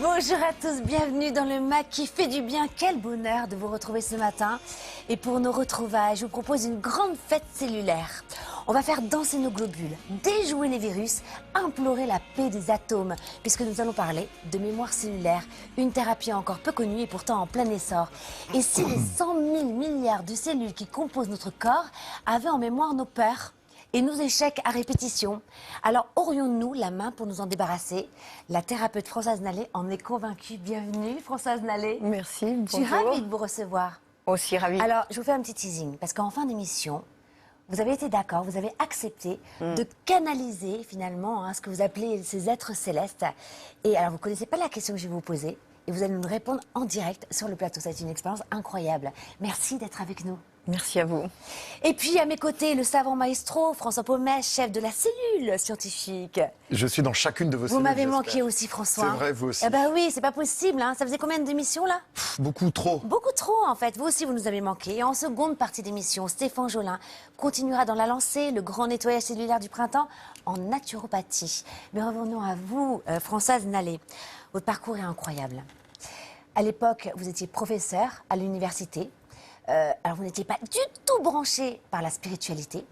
Bonjour à tous, bienvenue dans le MAC qui fait du bien. Quel bonheur de vous retrouver ce matin. Et pour nos retrouvailles, je vous propose une grande fête cellulaire. On va faire danser nos globules, déjouer les virus, implorer la paix des atomes, puisque nous allons parler de mémoire cellulaire, une thérapie encore peu connue et pourtant en plein essor. Et si les 100 000 milliards de cellules qui composent notre corps avaient en mémoire nos peurs et nos échecs à répétition, alors aurions-nous la main pour nous en débarrasser? La thérapeute Françoise Nallet en est convaincue. Bienvenue Françoise Nallet. Merci, bonjour. Je suis ravie de vous recevoir. Aussi ravie. Alors, je vous fais un petit teasing, parce qu'en fin d'émission, vous avez été d'accord, vous avez accepté de canaliser finalement ce que vous appelez ces êtres célestes. Et alors, vous ne connaissez pas la question que je vais vous poser, et vous allez nous répondre en direct sur le plateau. Ça va être une expérience incroyable. Merci d'être avec nous. Merci à vous. Et puis à mes côtés, le savant maestro, François Pomès, chef de la cellule scientifique. Je suis dans chacune de vos cellules. Vous m'avez j'espère. manqué aussi, François. C'est vrai, vous aussi. Eh ben oui, c'est pas possible. Hein. Ça faisait combien d'émissions là? Beaucoup trop. Beaucoup trop en fait. Vous aussi, vous nous avez manqué. Et en seconde partie d'émission, Stéphane Jolin continuera dans la lancée, le grand nettoyage cellulaire du printemps en naturopathie. Mais revenons à vous, Françoise Nallet. Votre parcours est incroyable. À l'époque, vous étiez professeur à l'université. Alors, vous n'étiez pas du tout branché par la spiritualité.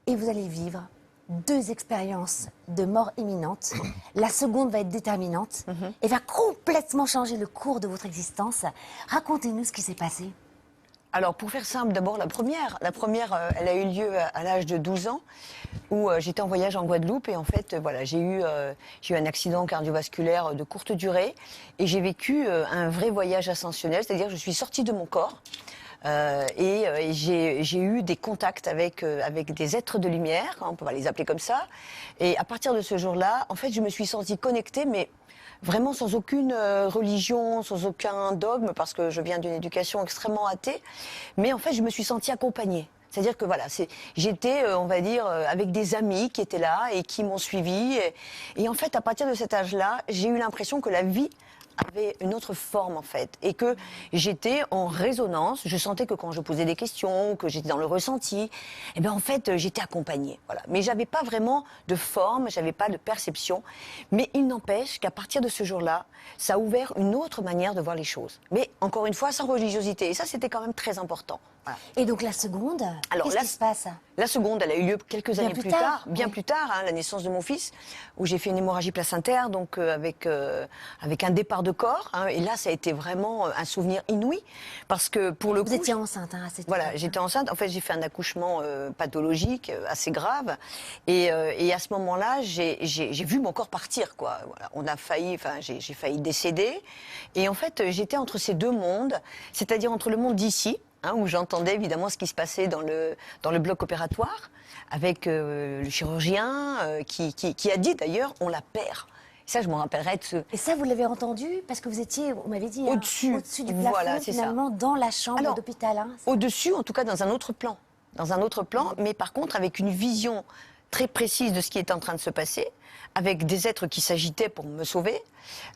Et vous allez vivre 2 expériences de mort imminente. La seconde va être déterminante et va complètement changer le cours de votre existence. Racontez-nous ce qui s'est passé. Alors, pour faire simple, d'abord la première, elle a eu lieu à l'âge de 12 ans, où j'étais en voyage en Guadeloupe et en fait, voilà, j'ai eu un accident cardiovasculaire de courte durée et j'ai vécu un vrai voyage ascensionnel, c'est-à-dire que je suis sortie de mon corps. Et j'ai eu des contacts avec des êtres de lumière, on peut les appeler comme ça. Et à partir de ce jour-là, en fait, je me suis sentie connectée, mais vraiment sans aucune religion, sans aucun dogme, parce que je viens d'une éducation extrêmement athée. Mais en fait, je me suis sentie accompagnée. C'est-à-dire que voilà, j'étais, on va dire, avec des amis qui étaient là et qui m'ont suivie. Et en fait, à partir de cet âge-là, j'ai eu l'impression que la vie avait une autre forme en fait et que j'étais en résonance. Je sentais que quand je posais des questions, que j'étais dans le ressenti, et ben en fait j'étais accompagnée. Voilà. Mais j'avais pas vraiment de forme, j'avais pas de perception. Mais il n'empêche qu'à partir de ce jour-là, ça a ouvert une autre manière de voir les choses. Mais encore une fois, sans religiosité. Et ça, c'était quand même très important. Voilà. Et donc la seconde, qu'est-ce qui se passe? La seconde, elle a eu lieu quelques années plus tard, bien oui. plus tard, la naissance de mon fils, où j'ai fait une hémorragie placentaire, donc avec un départ de corps. Et là, ça a été vraiment un souvenir inouï, parce que pour le coup... Vous étiez enceinte à cette Voilà, époque. j'étais enceinte. En fait, j'ai fait un accouchement pathologique, assez grave. Et à ce moment-là, j'ai vu mon corps partir, quoi. Voilà, on a failli, j'ai failli décéder. Et en fait, j'étais entre ces 2 mondes, c'est-à-dire entre le monde d'ici, où j'entendais évidemment ce qui se passait dans le bloc opératoire, avec le chirurgien qui a dit d'ailleurs, on la perd. Ça, je m'en rappellerai de ce... Et ça, vous l'avez entendu parce que vous étiez, vous m'avez dit, Au-dessus. au-dessus du plafond, Voilà, c'est finalement, dans la chambre d'hôpital. Au-dessus, en tout cas, dans un autre plan. Dans un autre plan, mais par contre, avec une vision très précise de ce qui était en train de se passer, avec des êtres qui s'agitaient pour me sauver.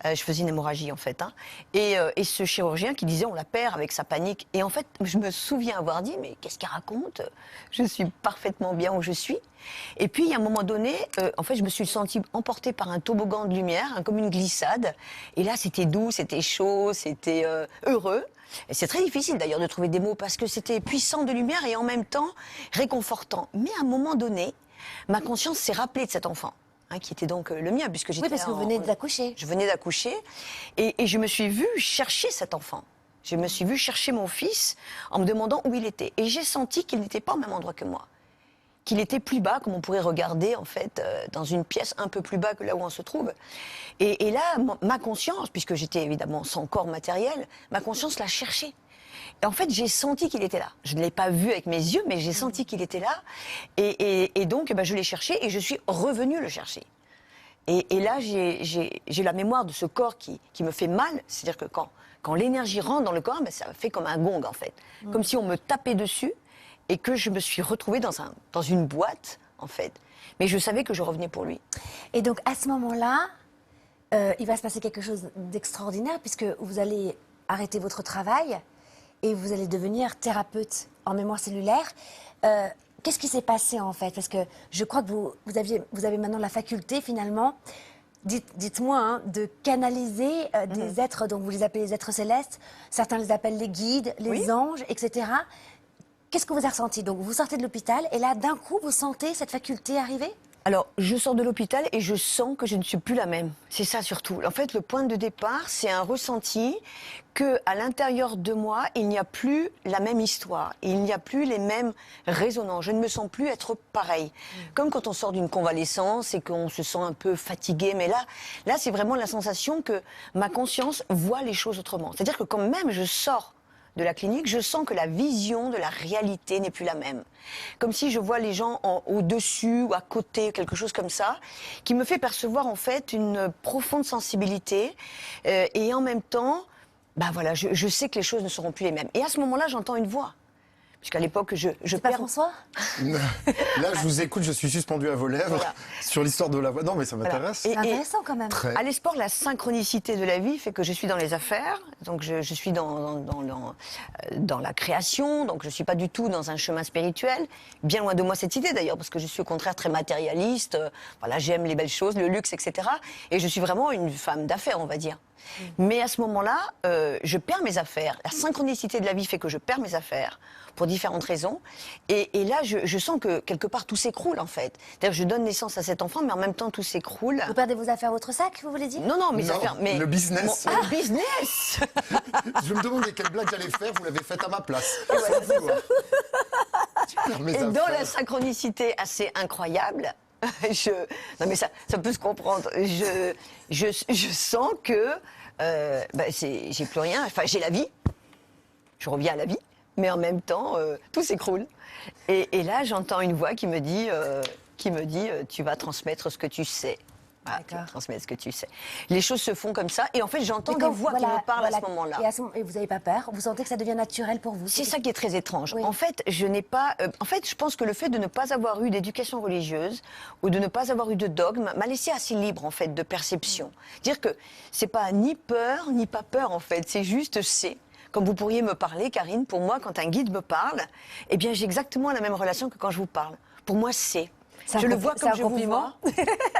Je faisais une hémorragie, en fait. Et ce chirurgien qui disait, on la perd avec sa panique. Et en fait, je me souviens avoir dit, mais qu'est-ce qu'il raconte? Je suis parfaitement bien où je suis. Et puis, à un moment donné, en fait, je me suis sentie emportée par un toboggan de lumière, comme une glissade. Et là, c'était doux, c'était chaud, c'était heureux. Et c'est très difficile d'ailleurs de trouver des mots parce que c'était puissant de lumière et en même temps réconfortant. Mais à un moment donné, ma conscience s'est rappelée de cet enfant, qui était donc le mien, puisque j'étais... Oui, parce que vous venez d'accoucher. Je venais d'accoucher et je me suis vue chercher cet enfant. Je me suis vue chercher mon fils en me demandant où il était. Et j'ai senti qu'il n'était pas au même endroit que moi. Qu'il était plus bas, comme on pourrait regarder en fait dans une pièce un peu plus bas que là où on se trouve. Et là, ma conscience, puisque j'étais évidemment sans corps matériel, ma conscience l'a cherché. Et en fait, j'ai senti qu'il était là. Je ne l'ai pas vu avec mes yeux, mais j'ai senti qu'il était là. Et donc, je l'ai cherché et je suis revenue le chercher. Et là, j'ai la mémoire de ce corps qui me fait mal. C'est-à-dire que quand l'énergie rentre dans le corps, ça fait comme un gong en fait. Comme si on me tapait dessus. Et que je me suis retrouvée dans une boîte, en fait. Mais je savais que je revenais pour lui. Et donc, à ce moment-là, il va se passer quelque chose d'extraordinaire, puisque vous allez arrêter votre travail et vous allez devenir thérapeute en mémoire cellulaire. Qu'est-ce qui s'est passé, en fait? Parce que je crois que vous avez maintenant la faculté, finalement, Dites-moi, hein, de canaliser des êtres, donc vous les appelez les êtres célestes, certains les appellent les guides, les anges, etc. Qu'est-ce que vous avez ressenti? Donc vous sortez de l'hôpital et là, d'un coup, vous sentez cette faculté arriver? Alors, je sors de l'hôpital et je sens que je ne suis plus la même. C'est ça surtout. En fait, le point de départ, c'est un ressenti que, à l'intérieur de moi, il n'y a plus la même histoire. Il n'y a plus les mêmes résonances. Je ne me sens plus être pareil. Comme quand on sort d'une convalescence et qu'on se sent un peu fatigué. Mais là, c'est vraiment la sensation que ma conscience voit les choses autrement. C'est-à-dire que quand même je sors de la clinique, je sens que la vision de la réalité n'est plus la même. Comme si je vois les gens au-dessus ou à côté, quelque chose comme ça, qui me fait percevoir en fait une profonde sensibilité et en même temps, bah voilà, je sais que les choses ne seront plus les mêmes. Et à ce moment-là, j'entends une voix. Puisqu'à l'époque, je Pas perds... François? Là, je vous écoute, je suis suspendu à vos lèvres Voilà. sur l'histoire de la voix. Non, mais ça m'intéresse. Et- C'est intéressant quand même. Très. À l'espoir, la synchronicité de la vie fait que je suis dans les affaires, donc je suis dans la création, donc je ne suis pas du tout dans un chemin spirituel. Bien loin de moi cette idée d'ailleurs, parce que je suis au contraire très matérialiste, voilà, j'aime les belles choses, le luxe, etc. Et je suis vraiment une femme d'affaires, on va dire. Mais à ce moment-là, je perds mes affaires. La synchronicité de la vie fait que je perds mes affaires pour différentes raisons. Et là, je sens que quelque part tout s'écroule en fait. C'est-à-dire que je donne naissance à cet enfant, mais en même temps tout s'écroule. Vous perdez vos affaires, votre sac, vous voulez dire? Non, mes Non, affaires. Mais le business. Le business. Je me demandais quelle blague j'allais faire, vous l'avez faite à ma place. Sans vouloir. Je perds mes Et dans affaires. la synchronicité assez incroyable, non mais ça peut se comprendre. Je sens que j'ai plus rien. Enfin, j'ai la vie. Je reviens à la vie, mais en même temps, tout s'écroule. Et là, j'entends une voix qui me dit, tu vas transmettre ce que tu sais. Voilà, tu vas D'accord. transmettre ce que tu sais. Les choses se font comme ça, et en fait, j'entends Mais des voix qui me parlent à ce moment-là. Et vous n'avez pas peur? Vous sentez que ça devient naturel pour vous? C'est ça qui est très étrange. Oui. En fait, je pense que le fait de ne pas avoir eu d'éducation religieuse ou de ne pas avoir eu de dogme m'a laissé assez libre en fait de perception. Dire que c'est pas ni peur ni pas peur en fait, c'est juste c'est. Comme vous pourriez me parler, Karine, pour moi, quand un guide me parle, eh bien, j'ai exactement la même relation que quand je vous parle. Pour moi, c'est. C'est un Je le compli- vois c'est comme un je vous compliment. vois.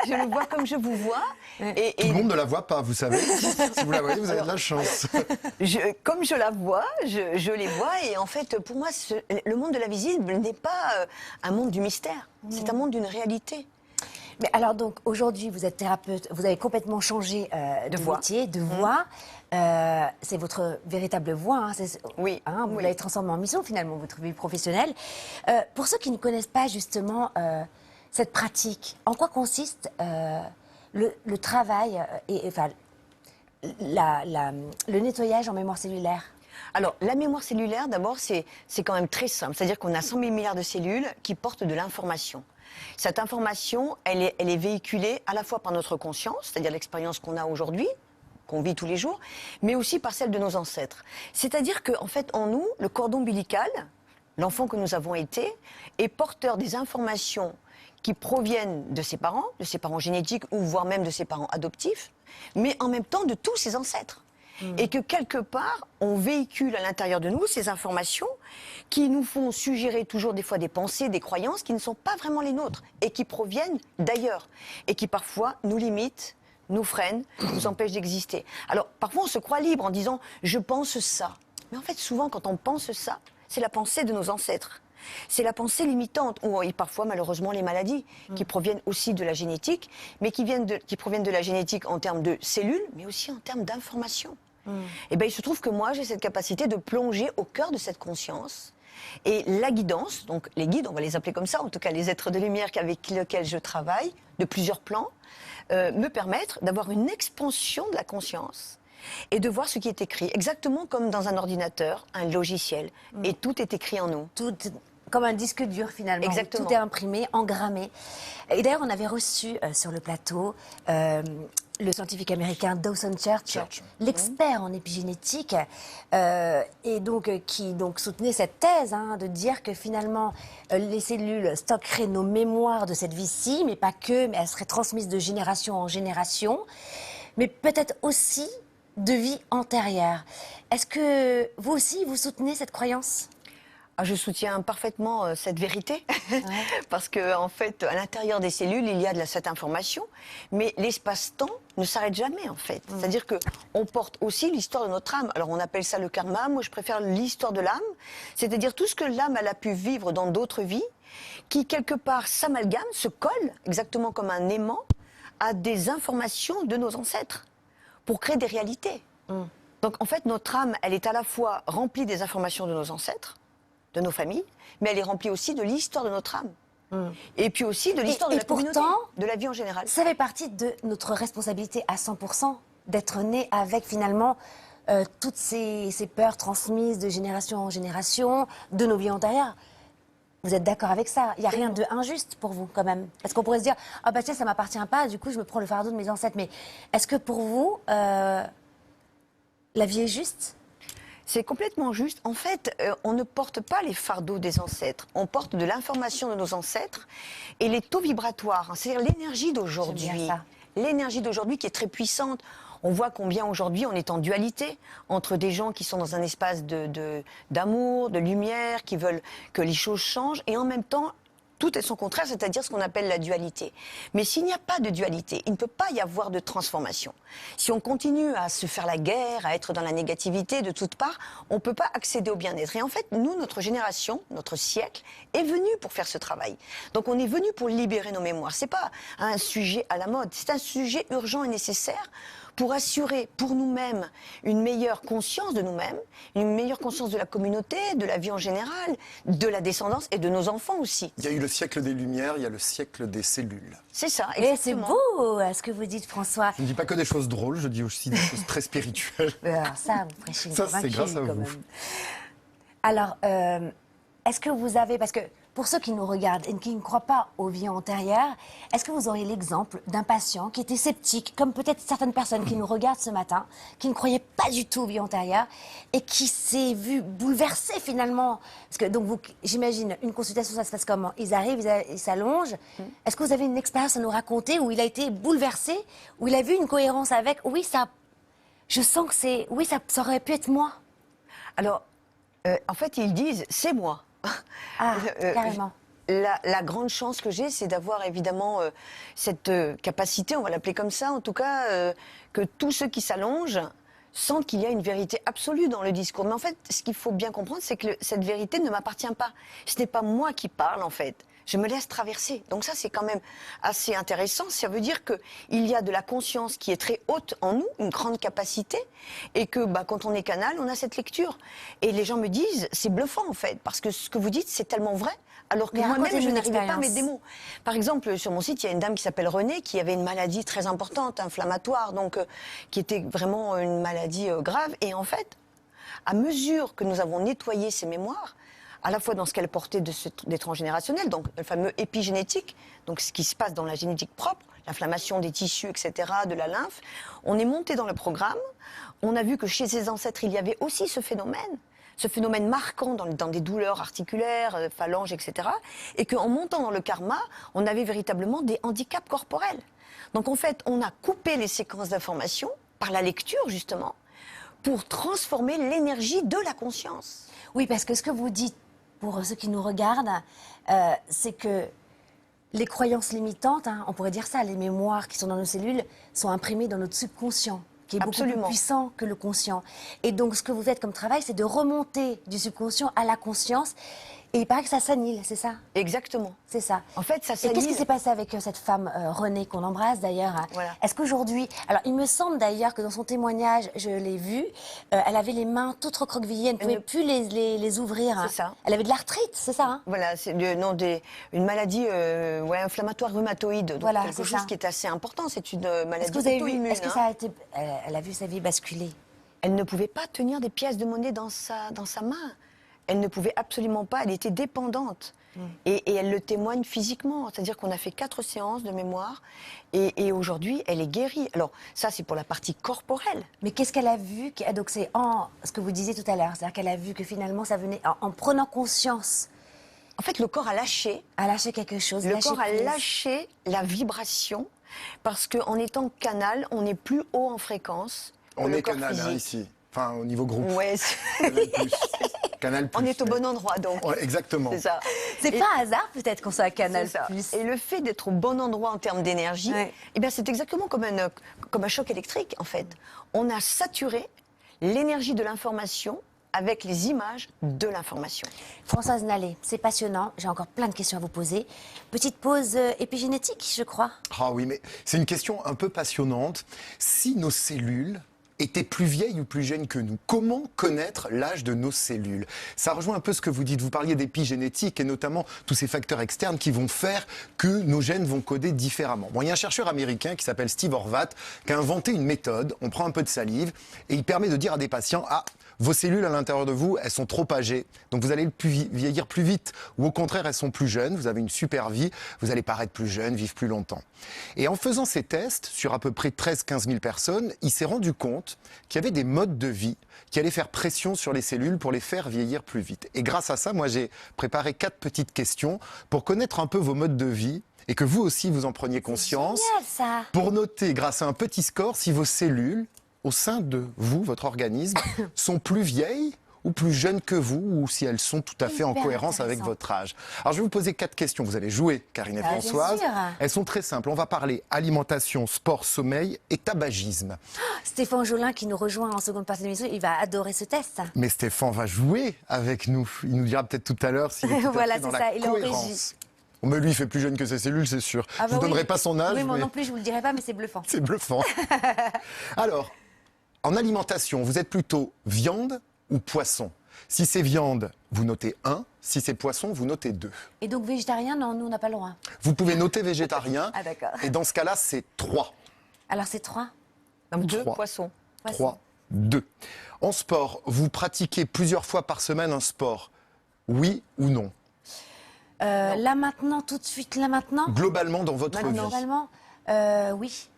Je le vois comme je vous vois. Et Tout le monde ne la voit pas, vous savez. Si vous la voyez, vous avez de la chance. comme je la vois, je les vois. Et en fait, pour moi, le monde de la visible n'est pas un monde du mystère. C'est un monde d'une réalité. Mais alors donc aujourd'hui vous êtes thérapeute, vous avez complètement changé de voix. métier, de voix. C'est votre véritable voix. Hein, Oui, vous oui. l'avez transformée en mission finalement, votre vie professionnelle. Pour ceux qui ne connaissent pas justement cette pratique, en quoi consiste le travail enfin le nettoyage en mémoire cellulaire? Alors, la mémoire cellulaire, d'abord, c'est quand même très simple. C'est-à-dire qu'on a 100 000 milliards de cellules qui portent de l'information. Cette information, elle est véhiculée à la fois par notre conscience, c'est-à-dire l'expérience qu'on a aujourd'hui, qu'on vit tous les jours, mais aussi par celle de nos ancêtres. C'est-à-dire qu'en fait, en nous, le cordon ombilical, l'enfant que nous avons été, est porteur des informations qui proviennent de ses parents génétiques ou voire même de ses parents adoptifs, mais en même temps de tous ses ancêtres. Et que quelque part, on véhicule à l'intérieur de nous ces informations qui nous font suggérer toujours des fois des pensées, des croyances qui ne sont pas vraiment les nôtres et qui proviennent d'ailleurs et qui parfois nous limitent, nous freinent, nous empêchent d'exister. Alors parfois on se croit libre en disant « je pense ça ». Mais en fait souvent quand on pense ça, c'est la pensée de nos ancêtres. C'est la pensée limitante, ou parfois malheureusement les maladies, qui proviennent aussi de la génétique, mais qui proviennent de la génétique en termes de cellules, mais aussi en termes d'information. Et bien il se trouve que moi j'ai cette capacité de plonger au cœur de cette conscience. Et la guidance, donc les guides, on va les appeler comme ça, en tout cas les êtres de lumière avec lesquels je travaille, de plusieurs plans, me permettent d'avoir une expansion de la conscience et de voir ce qui est écrit, exactement comme dans un ordinateur, un logiciel, et tout est écrit en nous. Tout comme un disque dur finalement. Exactement. Tout est imprimé, engrammé. Et d'ailleurs, on avait reçu sur le plateau le scientifique américain Dawson Church, l'expert en épigénétique, et donc qui soutenait cette thèse de dire que finalement les cellules stockeraient nos mémoires de cette vie-ci, mais pas que, mais elles seraient transmises de génération en génération, mais peut-être aussi de vie antérieure. Est-ce que vous aussi vous soutenez cette croyance ? Ah, je soutiens parfaitement cette vérité, parce que en fait, à l'intérieur des cellules, il y a cette information, mais l'espace-temps ne s'arrête jamais en fait. C'est-à-dire que on porte aussi l'histoire de notre âme. Alors on appelle ça le karma. Moi, je préfère l'histoire de l'âme, c'est-à-dire tout ce que l'âme elle a pu vivre dans d'autres vies, qui quelque part s'amalgame, se colle exactement comme un aimant à des informations de nos ancêtres pour créer des réalités. Donc en fait, notre âme, elle est à la fois remplie des informations de nos ancêtres, de nos familles, mais elle est remplie aussi de l'histoire de notre âme. Et puis aussi de l'histoire de la communauté, de la vie en général. Ça fait partie de notre responsabilité à 100% d'être né avec finalement toutes ces peurs transmises de génération en génération, de nos vies antérieures. Vous êtes d'accord avec ça? Il n'y a rien de injuste pour vous quand même? Parce qu'on pourrait se dire, ah bah tiens, ça ne m'appartient pas, du coup je me prends le fardeau de mes ancêtres. Mais est-ce que pour vous, la vie est juste? C'est complètement juste. En fait, on ne porte pas les fardeaux des ancêtres. On porte de l'information de nos ancêtres et les taux vibratoires, c'est-à-dire l'énergie d'aujourd'hui. L'énergie d'aujourd'hui qui est très puissante. On voit combien aujourd'hui on est en dualité entre des gens qui sont dans un espace d'amour, de lumière, qui veulent que les choses changent, et en même temps, tout est son contraire, c'est-à-dire ce qu'on appelle la dualité. Mais s'il n'y a pas de dualité, il ne peut pas y avoir de transformation. Si on continue à se faire la guerre, à être dans la négativité de toutes parts, on ne peut pas accéder au bien-être. Et en fait, nous, notre génération, notre siècle, est venu pour faire ce travail. Donc on est venu pour libérer nos mémoires. Ce n'est pas un sujet à la mode, c'est un sujet urgent et nécessaire pour assurer pour nous-mêmes une meilleure conscience de nous-mêmes, une meilleure conscience de la communauté, de la vie en général, de la descendance et de nos enfants aussi. Il y a eu le siècle des Lumières, il y a le siècle des cellules. C'est ça, exactement. Et c'est beau ce que vous dites, François. Je ne dis pas que des choses drôles, je dis aussi des choses très spirituelles. Alors ça, vous prêchez une convaincue, c'est grâce à vous. même. Alors, est-ce que vous avez, parce que pour ceux qui nous regardent et qui ne croient pas aux vies antérieures, est-ce que vous auriez l'exemple d'un patient qui était sceptique, comme peut-être certaines personnes qui nous regardent ce matin, qui ne croyaient pas du tout aux vies antérieures et qui s'est vu bouleversé finalement? Parce que donc j'imagine, une consultation, ça se passe comment? Ils arrivent, ils s'allongent. Est-ce que vous avez une expérience à nous raconter où il a été bouleversé, où il a vu une cohérence avec? Oui, ça, je sens que c'est, oui, ça aurait pu être moi. Alors, en fait, ils disent, c'est moi. Ah, carrément. La grande chance que j'ai, c'est d'avoir évidemment cette capacité, on va l'appeler comme ça, en tout cas, que tous ceux qui s'allongent sentent qu'il y a une vérité absolue dans le discours. Mais en fait, ce qu'il faut bien comprendre, c'est que cette vérité ne m'appartient pas. Ce n'est pas moi qui parle, en fait. Je me laisse traverser. Donc ça, c'est quand même assez intéressant. Ça veut dire qu'il y a de la conscience qui est très haute en nous, une grande capacité, et que quand on est canal, on a cette lecture. Et les gens me disent, c'est bluffant en fait, parce que ce que vous dites, c'est tellement vrai, alors que moi-même, je n'arrivais pas à mettre des mots. Par exemple, sur mon site, il y a une dame qui s'appelle Renée, qui avait une maladie très importante, inflammatoire, donc qui était vraiment une maladie grave. Et en fait, à mesure que nous avons nettoyé ses mémoires, à la fois dans ce qu'elle portait des transgénérationnels, donc le fameux épigénétique, donc ce qui se passe dans la génétique propre, l'inflammation des tissus, etc., de la lymphe. On est monté dans le programme, on a vu que chez ses ancêtres, il y avait aussi ce phénomène marquant dans des douleurs articulaires, phalanges, etc., et qu'en montant dans le karma, on avait véritablement des handicaps corporels. Donc en fait, on a coupé les séquences d'information par la lecture, justement, pour transformer l'énergie de la conscience. Oui, parce que ce que vous dites, pour ceux qui nous regardent, c'est que les croyances limitantes, on pourrait dire ça, les mémoires qui sont dans nos cellules, sont imprimées dans notre subconscient, qui est beaucoup plus puissant que le conscient. Et donc, ce que vous faites comme travail, c'est de remonter du subconscient à la conscience. Et il paraît que ça s'annule, c'est ça? Exactement. C'est ça. En fait, ça s'annule. Et qu'est-ce qui s'est passé avec cette femme Renée, qu'on embrasse d'ailleurs? Voilà. Est-ce qu'aujourd'hui... Alors, il me semble d'ailleurs que dans son témoignage, je l'ai vu, elle avait les mains toutes recroquevillées, elle ne pouvait plus les ouvrir. C'est ça. Elle avait de l'arthrite, c'est ça? Voilà, c'est une maladie inflammatoire rhumatoïde, donc voilà, quelque chose qui est assez important. C'est une maladie auto-immune. Est-ce que ça a été... Elle a vu sa vie basculer? Elle ne pouvait pas tenir des pièces de monnaie dans sa main. Elle ne pouvait absolument pas, elle était dépendante. Et elle le témoigne physiquement. C'est-à-dire qu'on a fait 4 séances de mémoire et aujourd'hui, elle est guérie. Alors, ça, c'est pour la partie corporelle. Mais qu'est-ce qu'elle a vu? Donc, c'est ce que vous disiez tout à l'heure. C'est-à-dire qu'elle a vu que finalement, ça venait en prenant conscience. En fait, le corps a lâché. A lâché quelque chose. Le corps a lâché la vibration parce qu'en étant canal, on est plus haut en fréquence. On est canal, ici. Enfin, au niveau groupe. Ouais, Canal+. Canal+. on est au bon endroit donc. Ouais, exactement. C'est ça. C'est Et- pas hasard peut-être qu'on soit à Canal+. C'est ça. Et le fait d'être au bon endroit en termes d'énergie, Ouais. eh bien, c'est exactement comme un choc électrique, en fait. On a saturé l'énergie de l'information avec les images de l'information. Françoise Nallet, c'est passionnant. J'ai encore plein de questions à vous poser. Petite pause épigénétique, je crois. Ah oui, mais c'est une question un peu passionnante. Si nos cellules étaient plus vieilles ou plus jeunes que nous, comment connaître l'âge de nos cellules? Ça rejoint un peu ce que vous dites. Vous parliez d'épigénétique et notamment tous ces facteurs externes qui vont faire que nos gènes vont coder différemment. Bon, il y a un chercheur américain qui s'appelle Steve Horvath qui a inventé une méthode. On prend un peu de salive et il permet de dire à des patients « Ah, vos cellules à l'intérieur de vous, elles sont trop âgées, donc vous allez vieillir plus vite. Ou au contraire, elles sont plus jeunes, vous avez une super vie, vous allez paraître plus jeune, vivre plus longtemps. » Et en faisant ces tests sur à peu près 13-15 000 personnes, il s'est rendu compte qu'il y avait des modes de vie qui allaient faire pression sur les cellules pour les faire vieillir plus vite. Et grâce à ça, moi j'ai préparé 4 petites questions pour connaître un peu vos modes de vie et que vous aussi vous en preniez conscience. Génial ça. Pour noter, grâce à un petit score, si vos cellules, au sein de vous, votre organisme, sont plus vieilles ou plus jeunes que vous, ou si elles sont tout à fait en Hyper cohérence avec intéressant. votre âge. Alors je vais vous poser 4 questions. Vous allez jouer, Karine et Ah, bien Françoise. sûr. Elles sont très simples. On va parler alimentation, sport, sommeil et tabagisme. Stéphane Jolin qui nous rejoint en seconde partie de l'émission, il va adorer ce test. Mais Stéphane va jouer avec nous. Il nous dira peut-être tout à l'heure s'il est tout à Voilà, fait dans c'est la ça, il est en cohérence. régie. Bon, mais lui, il fait plus jeune que ses cellules, c'est sûr. Ah Je ne bah vous oui. donnerai pas son âge, Oui, moi mais non plus, je vous le dirai pas, mais c'est bluffant. c'est bluffant. Alors, en alimentation, vous êtes plutôt viande ou poisson? Si c'est viande, vous notez 1. Si c'est poisson, vous notez 2. Et donc végétarien, non, nous on n'a pas le droit. Vous pouvez noter végétarien. Ah, d'accord. Et dans ce cas-là, c'est 3. Alors c'est 3. Donc 2 3. poissons. 3, 2. En sport, vous pratiquez plusieurs fois par semaine un sport? Oui ou non? Là maintenant, tout de suite, là maintenant. Globalement dans votre vie? Normalement, oui.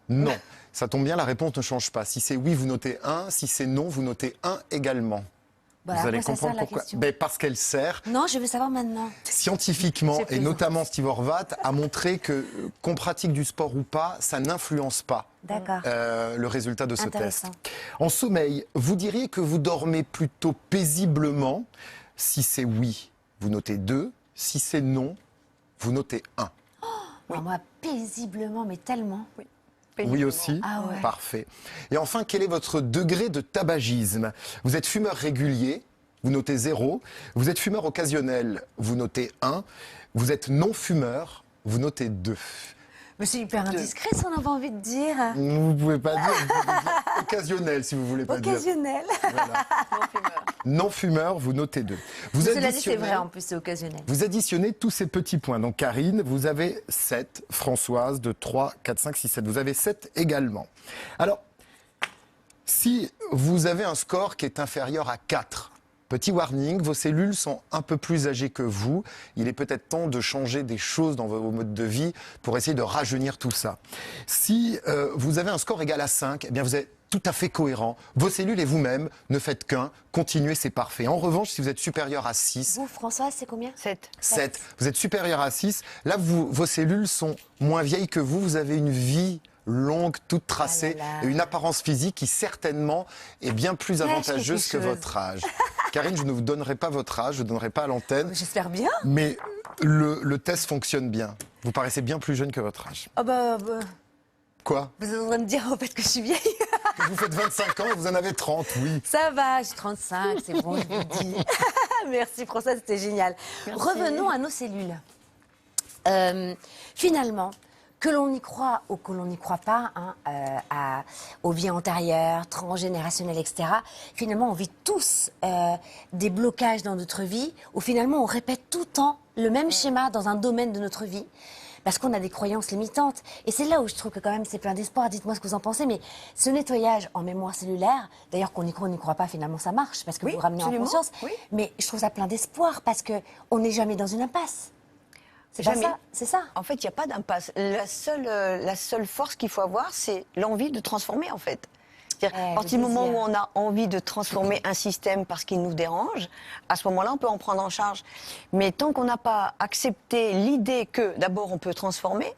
Non. Ça tombe bien, la réponse ne change pas. Si c'est oui, vous notez 1. Si c'est non, vous notez 1 également. Bah, vous à allez quoi ça comprendre sert, la pourquoi. question Ben, parce qu'elle sert. Non, je veux savoir maintenant. Scientifiquement, C'est et plaisant. notamment Steve Horvath, a montré que qu'on pratique du sport ou pas, ça n'influence pas D'accord. le résultat de ce test. Intéressant. En sommeil, vous diriez que vous dormez plutôt paisiblement. Si c'est oui, vous notez 2. Si c'est non, vous notez 1. Alors, moi, paisiblement, mais tellement. Oui aussi. Ah ouais. Parfait. Et enfin, quel est votre degré de tabagisme? Vous êtes fumeur régulier, vous notez 0. Vous êtes fumeur occasionnel, vous notez 1. Vous êtes non-fumeur, vous notez 2. Mais c'est hyper indiscret, si on avait envie de dire. Vous pouvez pas dire, vous pouvez dire occasionnel si vous voulez pas dire. Occasionnel. Non-fumeur, vous notez 2. Vous Cela dit, c'est additionnez- vrai, en plus, c'est occasionnel. Vous additionnez tous ces petits points. Donc Karine, vous avez 7. Françoise, de 3, 4, 5, 6, 7. Vous avez 7 également. Alors, si vous avez un score qui est inférieur à 4, petit warning, vos cellules sont un peu plus âgées que vous. Il est peut-être temps de changer des choses dans vos modes de vie pour essayer de rajeunir tout ça. Si vous avez un score égal à 5, eh bien vous êtes tout à fait cohérent. Vos cellules et vous-même ne faites qu'un. Continuez, c'est parfait. En revanche, si vous êtes supérieur à 6, Vous, Françoise, c'est combien 7. 7, vous êtes supérieur à 6, là, vos cellules sont moins vieilles que vous. Vous avez une vie longue, toute tracée, Ah là là. et une apparence physique qui certainement est bien plus Cache avantageuse que quelque chose. votre âge. Karine, je ne vous donnerai pas votre âge, je ne donnerai pas à l'antenne, J'espère bien. mais le test fonctionne bien. Vous paraissez bien plus jeune que votre âge. Oh bah, Quoi? vous êtes en train de dire en fait que je suis vieille. Vous faites 25 ans et vous en avez 30, oui. Ça va, j'ai 35, c'est bon, je vous le dis. Merci Françoise, c'était génial. Revenons à nos cellules. Finalement, que l'on y croit ou que l'on n'y croit pas, aux vies antérieures, transgénérationnelles, etc., finalement, on vit tous des blocages dans notre vie où finalement on répète tout le temps le même schéma dans un domaine de notre vie. Parce qu'on a des croyances limitantes. Et c'est là où je trouve que quand même c'est plein d'espoir. Dites-moi ce que vous en pensez. Mais ce nettoyage en mémoire cellulaire, d'ailleurs qu'on y croit, on n'y croit pas, finalement ça marche parce que Oui, vous ramenez absolument. en conscience. Oui. Mais je trouve ça plein d'espoir parce qu'on n'est jamais dans une impasse. C'est pas Jamais. ça, c'est ça. En fait, il n'y a pas d'impasse. La seule force qu'il faut avoir, c'est l'envie de transformer, en fait. C'est-à-dire, à partir du le moment où désir. on a envie de transformer un système parce qu'il nous dérange, à ce moment-là, on peut en prendre en charge. Mais tant qu'on n'a pas accepté l'idée que, d'abord, on peut transformer,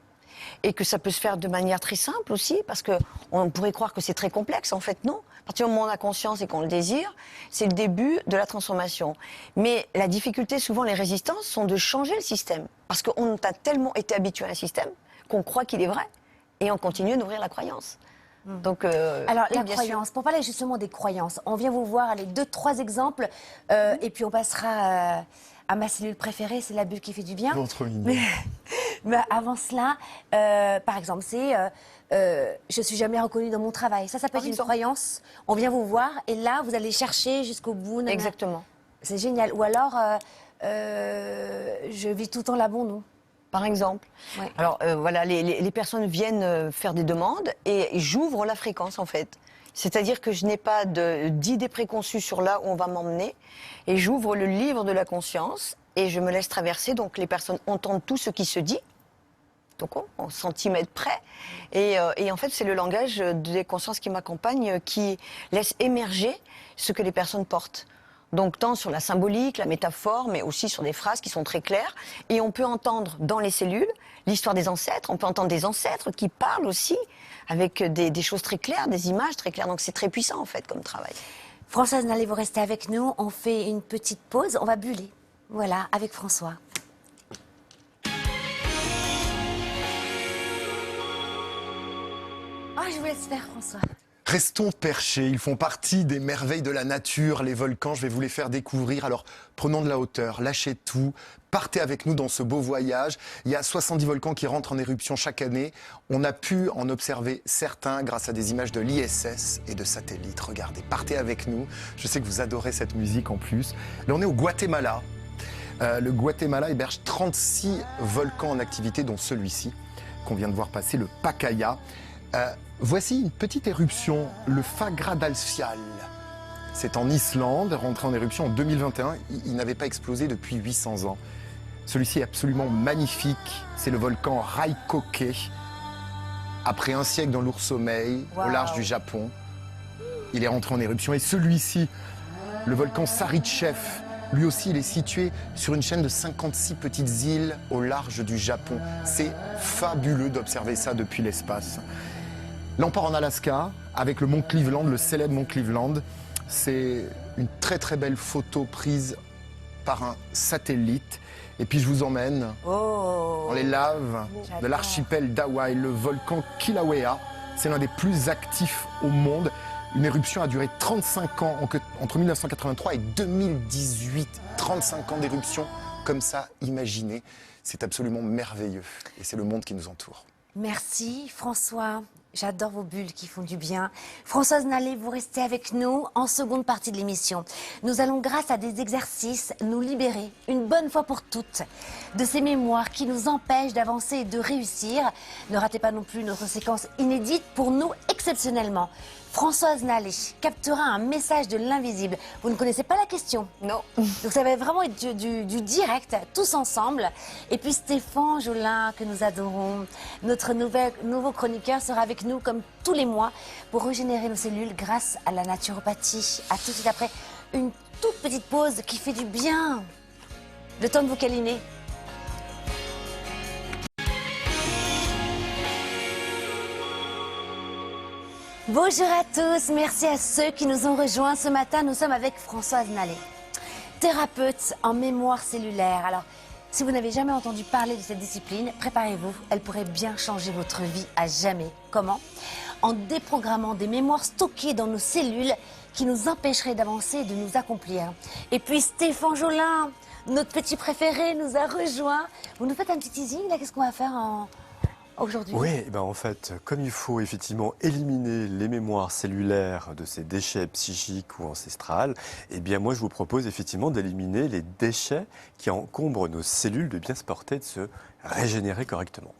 et que ça peut se faire de manière très simple aussi, parce qu'on pourrait croire que c'est très complexe, en fait, non. partir du moment où on a conscience et qu'on le désire, c'est le début de la transformation. Mais la difficulté, souvent, les résistances, sont de changer le système. Parce qu'on a tellement été habitué à un système qu'on croit qu'il est vrai. Et on continue à nourrir la croyance. Donc, Alors, oui, la bien croyance, pour parler justement des croyances, on vient vous voir, allez, 2-3 exemples, et puis on passera à ma cellule préférée, c'est la bulle qui fait du bien. Non, trop mignon. Mais avant cela, par exemple, c'est je suis jamais reconnue dans mon travail. Ça peut Par être une exemple. croyance. On vient vous voir et là, vous allez chercher jusqu'au bout. nanana. Exactement. C'est génial. Ou alors, je vis tout le temps l'abandon. Par exemple. Ouais. Alors, voilà, les personnes viennent faire des demandes et j'ouvre la fréquence, en fait. C'est-à-dire que je n'ai pas d'idées préconçues sur là où on va m'emmener. Et j'ouvre le livre de la conscience et je me laisse traverser. Donc, les personnes entendent tout ce qui se dit. Donc, en centimètres près. Et en fait, c'est le langage des consciences qui m'accompagne qui laisse émerger ce que les personnes portent. Donc, tant sur la symbolique, la métaphore, mais aussi sur des phrases qui sont très claires. Et on peut entendre dans les cellules l'histoire des ancêtres. On peut entendre des ancêtres qui parlent aussi avec des choses très claires, des images très claires. Donc, c'est très puissant, en fait, comme travail. Françoise Nallet, vous restez avec nous. On fait une petite pause. On va buller. Voilà, avec François. Ah, je vous laisse faire, François. Restons perchés, ils font partie des merveilles de la nature, les volcans, je vais vous les faire découvrir. Alors prenons de la hauteur, lâchez tout, partez avec nous dans ce beau voyage. Il y a 70 volcans qui rentrent en éruption chaque année. On a pu en observer certains grâce à des images de l'ISS et de satellites. Regardez, partez avec nous. Je sais que vous adorez cette musique en plus. Là on est au Guatemala. Le Guatemala héberge 36 volcans en activité, dont celui-ci qu'on vient de voir passer, le Pacaya. Voici une petite éruption, le Fagradalsfjall. C'est en Islande, rentré en éruption en 2021. Il n'avait pas explosé depuis 800 ans. Celui-ci est absolument magnifique. C'est le volcan Raikoke. Après un siècle dans lourd sommeil, Wow. au large du Japon, il est rentré en éruption. Et celui-ci, le volcan Sarychev, lui aussi, il est situé sur une chaîne de 56 petites îles au large du Japon. C'est fabuleux d'observer ça depuis l'espace. Là, on part en Alaska avec le mont Cleveland, le célèbre mont Cleveland. C'est une très très belle photo prise par un satellite. Et puis je vous emmène Oh. dans les laves de J'adore. l'archipel d'Hawaï, le volcan Kilauea. C'est l'un des plus actifs au monde. Une éruption a duré 35 ans entre 1983 et 2018. 35 ans d'éruption comme ça, imaginez. C'est absolument merveilleux. Et c'est le monde qui nous entoure. Merci François. J'adore vos bulles qui font du bien. Françoise Nallet, vous restez avec nous en seconde partie de l'émission. Nous allons, grâce à des exercices, nous libérer une bonne fois pour toutes de ces mémoires qui nous empêchent d'avancer et de réussir. Ne ratez pas non plus notre séquence inédite, pour nous exceptionnellement. Françoise Nallet captera un message de l'invisible. Vous ne connaissez pas la question? Non. Donc ça va vraiment être du direct, tous ensemble. Et puis Stéphane Jolin, que nous adorons, notre nouveau chroniqueur, sera avec nous comme tous les mois pour régénérer nos cellules grâce à la naturopathie. À tout de suite après une toute petite pause qui fait du bien. Le temps de vous câliner. Bonjour à tous, merci à ceux qui nous ont rejoints ce matin. Nous sommes avec Françoise Nallet, thérapeute en mémoire cellulaire. Alors, si vous n'avez jamais entendu parler de cette discipline, préparez-vous, elle pourrait bien changer votre vie à jamais. Comment? En déprogrammant des mémoires stockées dans nos cellules qui nous empêcheraient d'avancer et de nous accomplir. Et puis Stéphane Jolin, notre petit préféré, nous a rejoints. Vous nous faites un petit teasing, là, qu'est-ce qu'on va faire aujourd'hui? Oui, eh ben en fait, comme il faut effectivement éliminer les mémoires cellulaires de ces déchets psychiques ou ancestrales, eh bien moi je vous propose effectivement d'éliminer les déchets qui encombrent nos cellules, de bien se porter, de se régénérer correctement.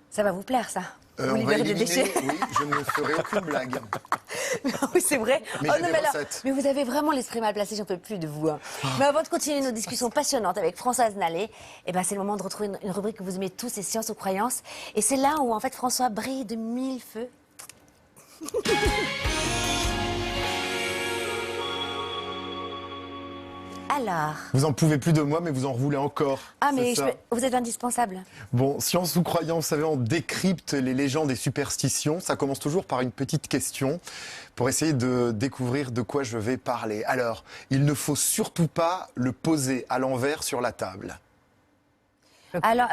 Ça va vous plaire, ça? Vous On va libérez des éliminer, déchets? oui, je ne ferai aucune blague. Oui, c'est vrai. Mais j'ai des recettes. mais vous avez vraiment l'esprit mal placé, j'en peux plus de vous. Hein. Mais avant de continuer nos discussions passionnantes avec Françoise Nallet, eh ben, c'est le moment de retrouver une rubrique que vous aimez tous, c'est Sciences ou Croyances. Et c'est là où, en fait, François brille de mille feux. Alors. Vous en pouvez plus de moi, mais vous en roulez encore. Ah, mais c'est ça vous êtes indispensable. Bon, science ou croyance, vous savez, on décrypte les légendes et superstitions. Ça commence toujours par une petite question pour essayer de découvrir de quoi je vais parler. Alors, il ne faut surtout pas le poser à l'envers sur la table. Alors,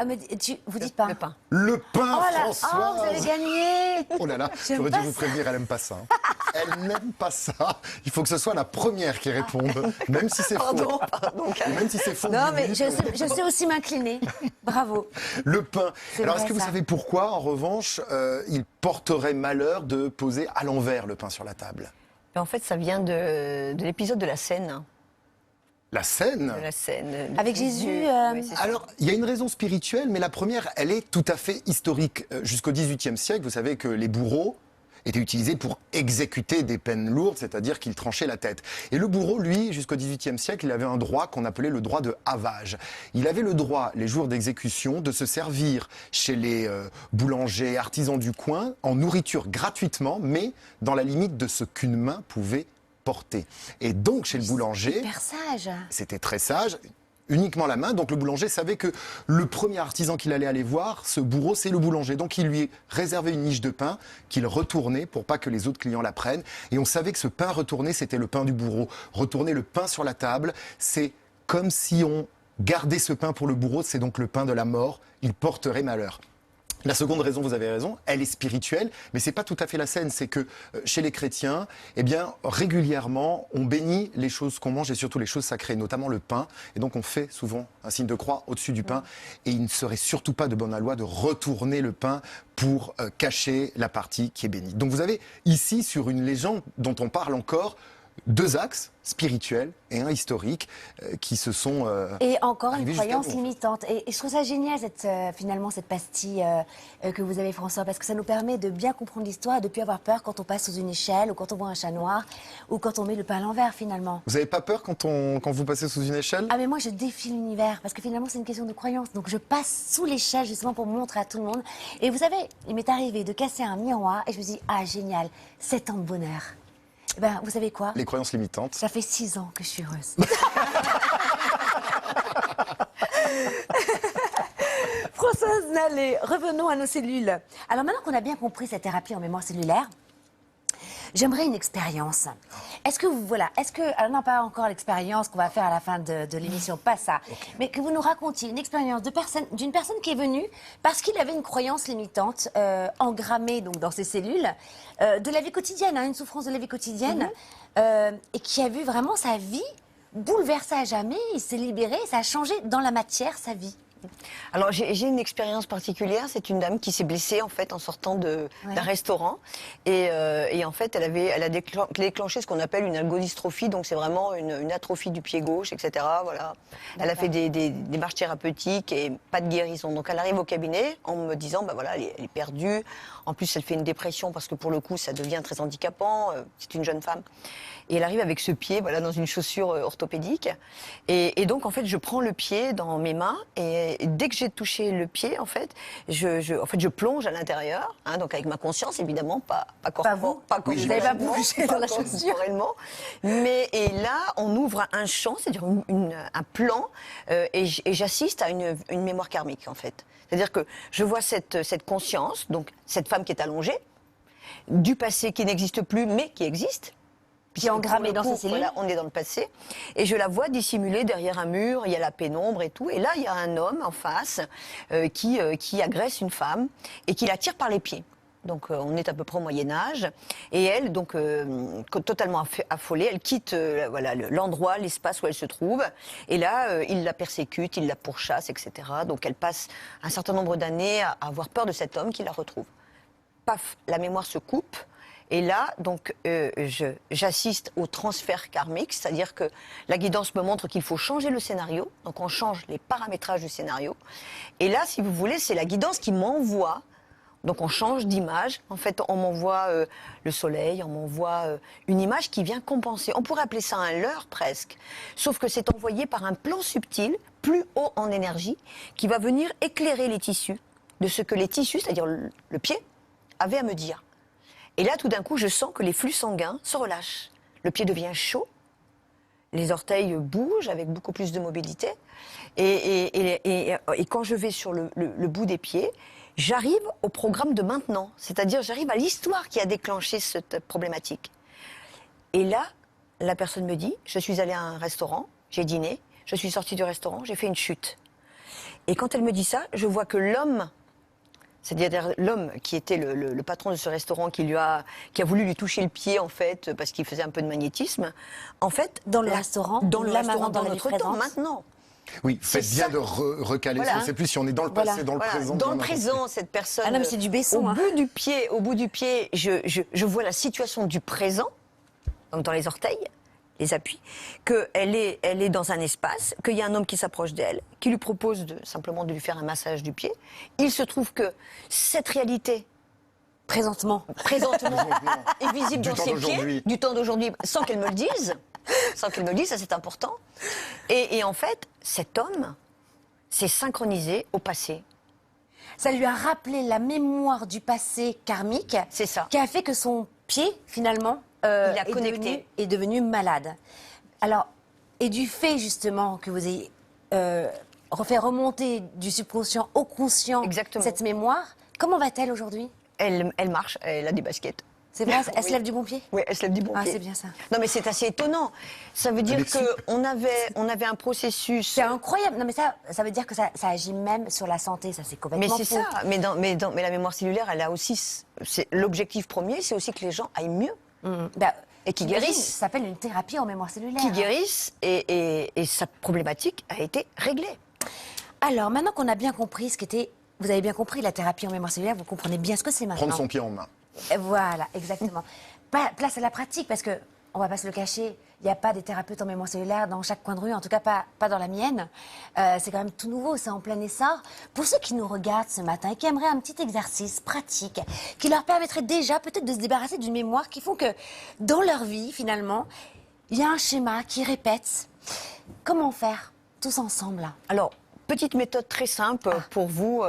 vous dites pas. Le pain. Le pain, Oh là, François. vous avez gagné. Oh là là, J'aime j'aurais dû pas vous ça. prévenir, elle aime pas ça. Hein. Elle n'aime pas ça. Il faut que ce soit la première qui réponde, même si c'est faux. Pardon. Et même si c'est faux. Non, mais Bibi. je sais aussi m'incliner. Bravo. Le pain. C'est Alors, vrai, est-ce que vous ça. savez pourquoi, en revanche, il porterait malheur de poser à l'envers le pain sur la table? Mais en fait, ça vient de l'épisode de la Seine. La scène. De la Seine. de Avec Jésus, Oui, c'est ça. Alors, il y a une raison spirituelle, mais la première, elle est tout à fait historique. Jusqu'au XVIIIe siècle, vous savez que les bourreaux étaient utilisés pour exécuter des peines lourdes, c'est-à-dire qu'ils tranchaient la tête. Et le bourreau, lui, jusqu'au XVIIIe siècle, il avait un droit qu'on appelait le droit de havage. Il avait le droit, les jours d'exécution, de se servir chez les boulangers, artisans du coin, en nourriture gratuitement, mais dans la limite de ce qu'une main pouvait porter. Et donc, chez le boulanger, Hyper sage. c'était très sage, uniquement la main. Donc le boulanger savait que le premier artisan qu'il allait aller voir, ce bourreau, c'est le boulanger. Donc il lui réservait une niche de pain qu'il retournait pour pas que les autres clients la prennent. Et on savait que ce pain retourné, c'était le pain du bourreau. Retourner le pain sur la table, c'est comme si on gardait ce pain pour le bourreau, c'est donc le pain de la mort. Il porterait malheur. La seconde raison, vous avez raison, elle est spirituelle, mais c'est pas tout à fait la scène. C'est que chez les chrétiens, eh bien, régulièrement, on bénit les choses qu'on mange et surtout les choses sacrées, notamment le pain. Et donc, on fait souvent un signe de croix au-dessus du pain. Et il ne serait surtout pas de bonne loi de retourner le pain pour cacher la partie qui est bénie. Donc, vous avez ici, sur une légende dont on parle encore, deux axes, spirituels et un historique, qui se sont... Et encore une arrivés jusqu'à croyance nous. limitante. Et je trouve ça génial, finalement, cette pastille que vous avez, François, parce que ça nous permet de bien comprendre l'histoire et de ne plus avoir peur quand on passe sous une échelle, ou quand on voit un chat noir, ou quand on met le pain à l'envers, finalement. Vous n'avez pas peur quand vous passez sous une échelle? Ah, mais moi, je défie l'univers, parce que finalement, c'est une question de croyance. Donc, je passe sous l'échelle, justement, pour montrer à tout le monde. Et vous savez, il m'est arrivé de casser un miroir, et je me dis, ah, génial, 7 ans de bonheur. Eh ben, vous savez quoi? Les croyances limitantes. Ça fait 6 ans que je suis heureuse. Françoise Nallet, revenons à nos cellules. Alors maintenant qu'on a bien compris cette thérapie en mémoire cellulaire, j'aimerais une expérience. Est-ce que, alors non pas encore l'expérience qu'on va faire à la fin de l'émission, pas ça, mais que vous nous racontiez une expérience d'une personne qui est venue parce qu'il avait une croyance limitante engrammée donc dans ses cellules, de la vie quotidienne, hein, une souffrance de la vie quotidienne, et qui a vu vraiment sa vie bouleversée à jamais. Il s'est libéré, ça a changé dans la matière sa vie. Alors j'ai une expérience particulière. C'est une dame qui s'est blessée en fait en sortant d'un restaurant et en fait elle a déclenché ce qu'on appelle une algodystrophie. Donc c'est vraiment une atrophie du pied gauche, etc. Voilà. Elle a fait des démarches thérapeutiques et pas de guérison. Donc elle arrive au cabinet en me disant bah voilà elle est perdue. En plus elle fait une dépression parce que pour le coup ça devient très handicapant. C'est une jeune femme. Et elle arrive avec ce pied, voilà, dans une chaussure orthopédique. Et donc, en fait, je prends le pied dans mes mains et dès que j'ai touché le pied, en fait, je plonge à l'intérieur, hein, donc avec ma conscience, évidemment, pas vous. corporellement, Vous n'avez pas bougé dans la chaussure. corporellement. Et là, on ouvre un champ, c'est-à-dire un plan, et j'assiste à une mémoire karmique, en fait. C'est-à-dire que je vois cette conscience, donc cette femme qui est allongée, du passé qui n'existe plus, mais qui existe. Qui est engrammé dans ses cellules. Voilà, on est dans le passé. Et je la vois dissimulée derrière un mur, il y a la pénombre et tout. Et là, il y a un homme en face qui agresse une femme et qui la tire par les pieds. Donc on est à peu près au Moyen-Âge. Et elle, donc totalement affolée, elle quitte l'endroit, l'espace où elle se trouve. Et là, il la persécute, il la pourchasse, etc. Donc elle passe un certain nombre d'années à avoir peur de cet homme qui la retrouve. Paf, la mémoire se coupe. Et là, donc, j'assiste au transfert karmique, c'est-à-dire que la guidance me montre qu'il faut changer le scénario. Donc, on change les paramétrages du scénario. Et là, si vous voulez, c'est la guidance qui m'envoie. Donc, on change d'image. En fait, on m'envoie le soleil, on m'envoie une image qui vient compenser. On pourrait appeler ça un leurre presque. Sauf que c'est envoyé par un plan subtil, plus haut en énergie, qui va venir éclairer les tissus de ce que les tissus, c'est-à-dire le pied, avaient à me dire. Et là, tout d'un coup, je sens que les flux sanguins se relâchent. Le pied devient chaud, les orteils bougent avec beaucoup plus de mobilité. Et quand je vais sur le bout des pieds, j'arrive au programme de maintenant. C'est-à-dire, j'arrive à l'histoire qui a déclenché cette problématique. Et là, la personne me dit, je suis allée à un restaurant, j'ai dîné, je suis sortie du restaurant, j'ai fait une chute. Et quand elle me dit ça, je vois que l'homme, c'est-à-dire l'homme qui était le patron de ce restaurant, qui a voulu lui toucher le pied, en fait, parce qu'il faisait un peu de magnétisme, en fait... Dans le restaurant, dans le là, restaurant, maintenant, dans dans la notre vie temps, présente. maintenant. Oui, faites C'est bien ça. de recaler, Voilà. on ne sait plus si on est dans le passé, Voilà. dans le Voilà, présent. dans le on a présent, cette personne... Ah non, mais c'est du Besson, Au hein. bout du pied, je vois la situation du présent, donc dans les orteils, les appuis, qu'elle est dans un espace, qu'il y a un homme qui s'approche d'elle, qui lui propose simplement de lui faire un massage du pied. Il se trouve que cette réalité, Présentement. présentement, est visible Du dans temps ses d'aujourd'hui. pieds, du temps d'aujourd'hui, sans qu'elle me le dise. Sans qu'elle me le dise, ça c'est important. Et en fait, cet homme s'est synchronisé au passé. Ça lui a rappelé la mémoire du passé karmique. C'est ça. Qui a fait que son pied, finalement, Il a connecté. est devenu malade. Alors, et du fait, justement, que vous ayez refait remonter du subconscient au conscient Exactement. cette mémoire, comment va-t-elle aujourd'hui? Elle marche, elle a des baskets. C'est vrai, elle se Oui. lève du bon pied? Oui, elle se lève du bon Ah, pied. c'est bien ça. Non, mais c'est assez étonnant. Ça veut dire est souple. qu'on avait un processus. C'est incroyable. Non, mais ça veut dire que ça agit même sur la santé. Ça, c'est Mais complètement c'est faux. ça. Mais la mémoire cellulaire, elle a aussi. L'objectif premier, c'est aussi que les gens aillent mieux. Bah, Et qui j'imagine, guérissent. Ça s'appelle une thérapie en mémoire cellulaire. Qui guérissent et sa problématique a été réglée. Alors, maintenant qu'on a bien compris ce qu'était... Vous avez bien compris la thérapie en mémoire cellulaire, vous comprenez bien ce que c'est maintenant. Prendre son pied en main. Et voilà, exactement. Place à la pratique, parce que, on va pas se le cacher, il n'y a pas des thérapeutes en mémoire cellulaire dans chaque coin de rue, en tout cas pas dans la mienne. C'est quand même tout nouveau, c'est en plein essor. Pour ceux qui nous regardent ce matin et qui aimeraient un petit exercice pratique, qui leur permettrait déjà peut-être de se débarrasser d'une mémoire qui font que, dans leur vie, finalement, il y a un schéma qui répète. Comment faire, tous ensemble, là? Alors, petite méthode très simple pour vous,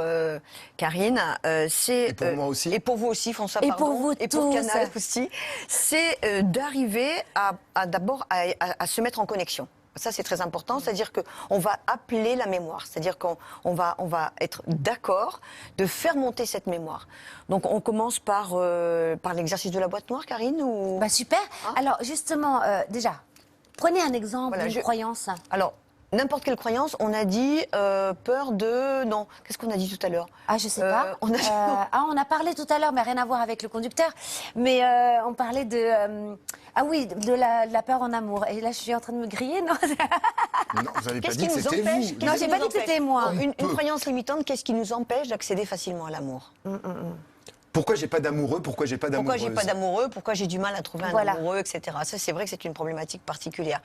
Karine. C'est Et pour moi aussi. Et pour vous aussi, François. Et pardon, pour vous et pour tous. Canal aussi. C'est d'arriver d'abord à se mettre en connexion. Ça, c'est très important. C'est-à-dire qu'on va appeler la mémoire. C'est-à-dire qu'on va être d'accord de faire monter cette mémoire. Donc, on commence par l'exercice de la boîte noire, Karine ou... Bah super. Hein? Alors, justement, déjà, prenez un exemple Voilà, d'une croyance. Alors, n'importe quelle croyance, on a dit peur de... Non, qu'est-ce qu'on a dit tout à l'heure? Ah, je sais pas. on a- On a parlé tout à l'heure, mais rien à voir avec le conducteur. Mais on parlait de... ah oui, de la peur en amour. Et là, je suis en train de me griller, non? Non, vous n'avez pas Qu'est-ce dit qui que nous c'était empêche vous. Non, j'ai pas dit que c'était moi. Une peu. croyance limitante, qu'est-ce qui nous empêche d'accéder facilement à l'amour? Pourquoi j'ai pas d'amoureux? Pourquoi j'ai pas d'amoureuse? Pourquoi j'ai pas d'amoureux? Pourquoi j'ai du mal à trouver un Voilà. amoureux, etc. Ça, c'est vrai que c'est une problématique particulière.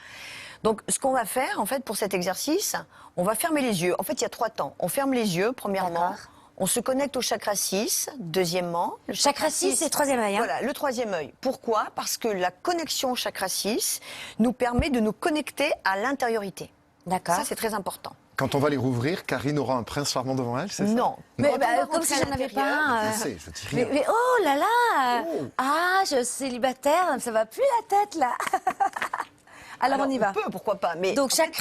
Donc, ce qu'on va faire, en fait, pour cet exercice, on va fermer les yeux. En fait, il y a 3 temps. On ferme les yeux, premièrement. D'accord. On se connecte au chakra 6, deuxièmement. Le Chakra 6, c'est le troisième œil. Hein. Voilà, le troisième œil. Pourquoi? Parce que la connexion au chakra 6 nous permet de nous connecter à l'intériorité. D'accord. Ça, c'est très important. Quand on va les rouvrir, Karine aura un prince charmant devant elle, c'est ça? Non. Mais Quand bah, on va comme rentrer si à j'en avais l'intérieur, pas un. Je sais, je dis rien. Mais oh là là Oh. Ah, je suis célibataire, ça va plus la tête, là. Alors, on y va. On peut, pourquoi pas. Mais Donc, en fait,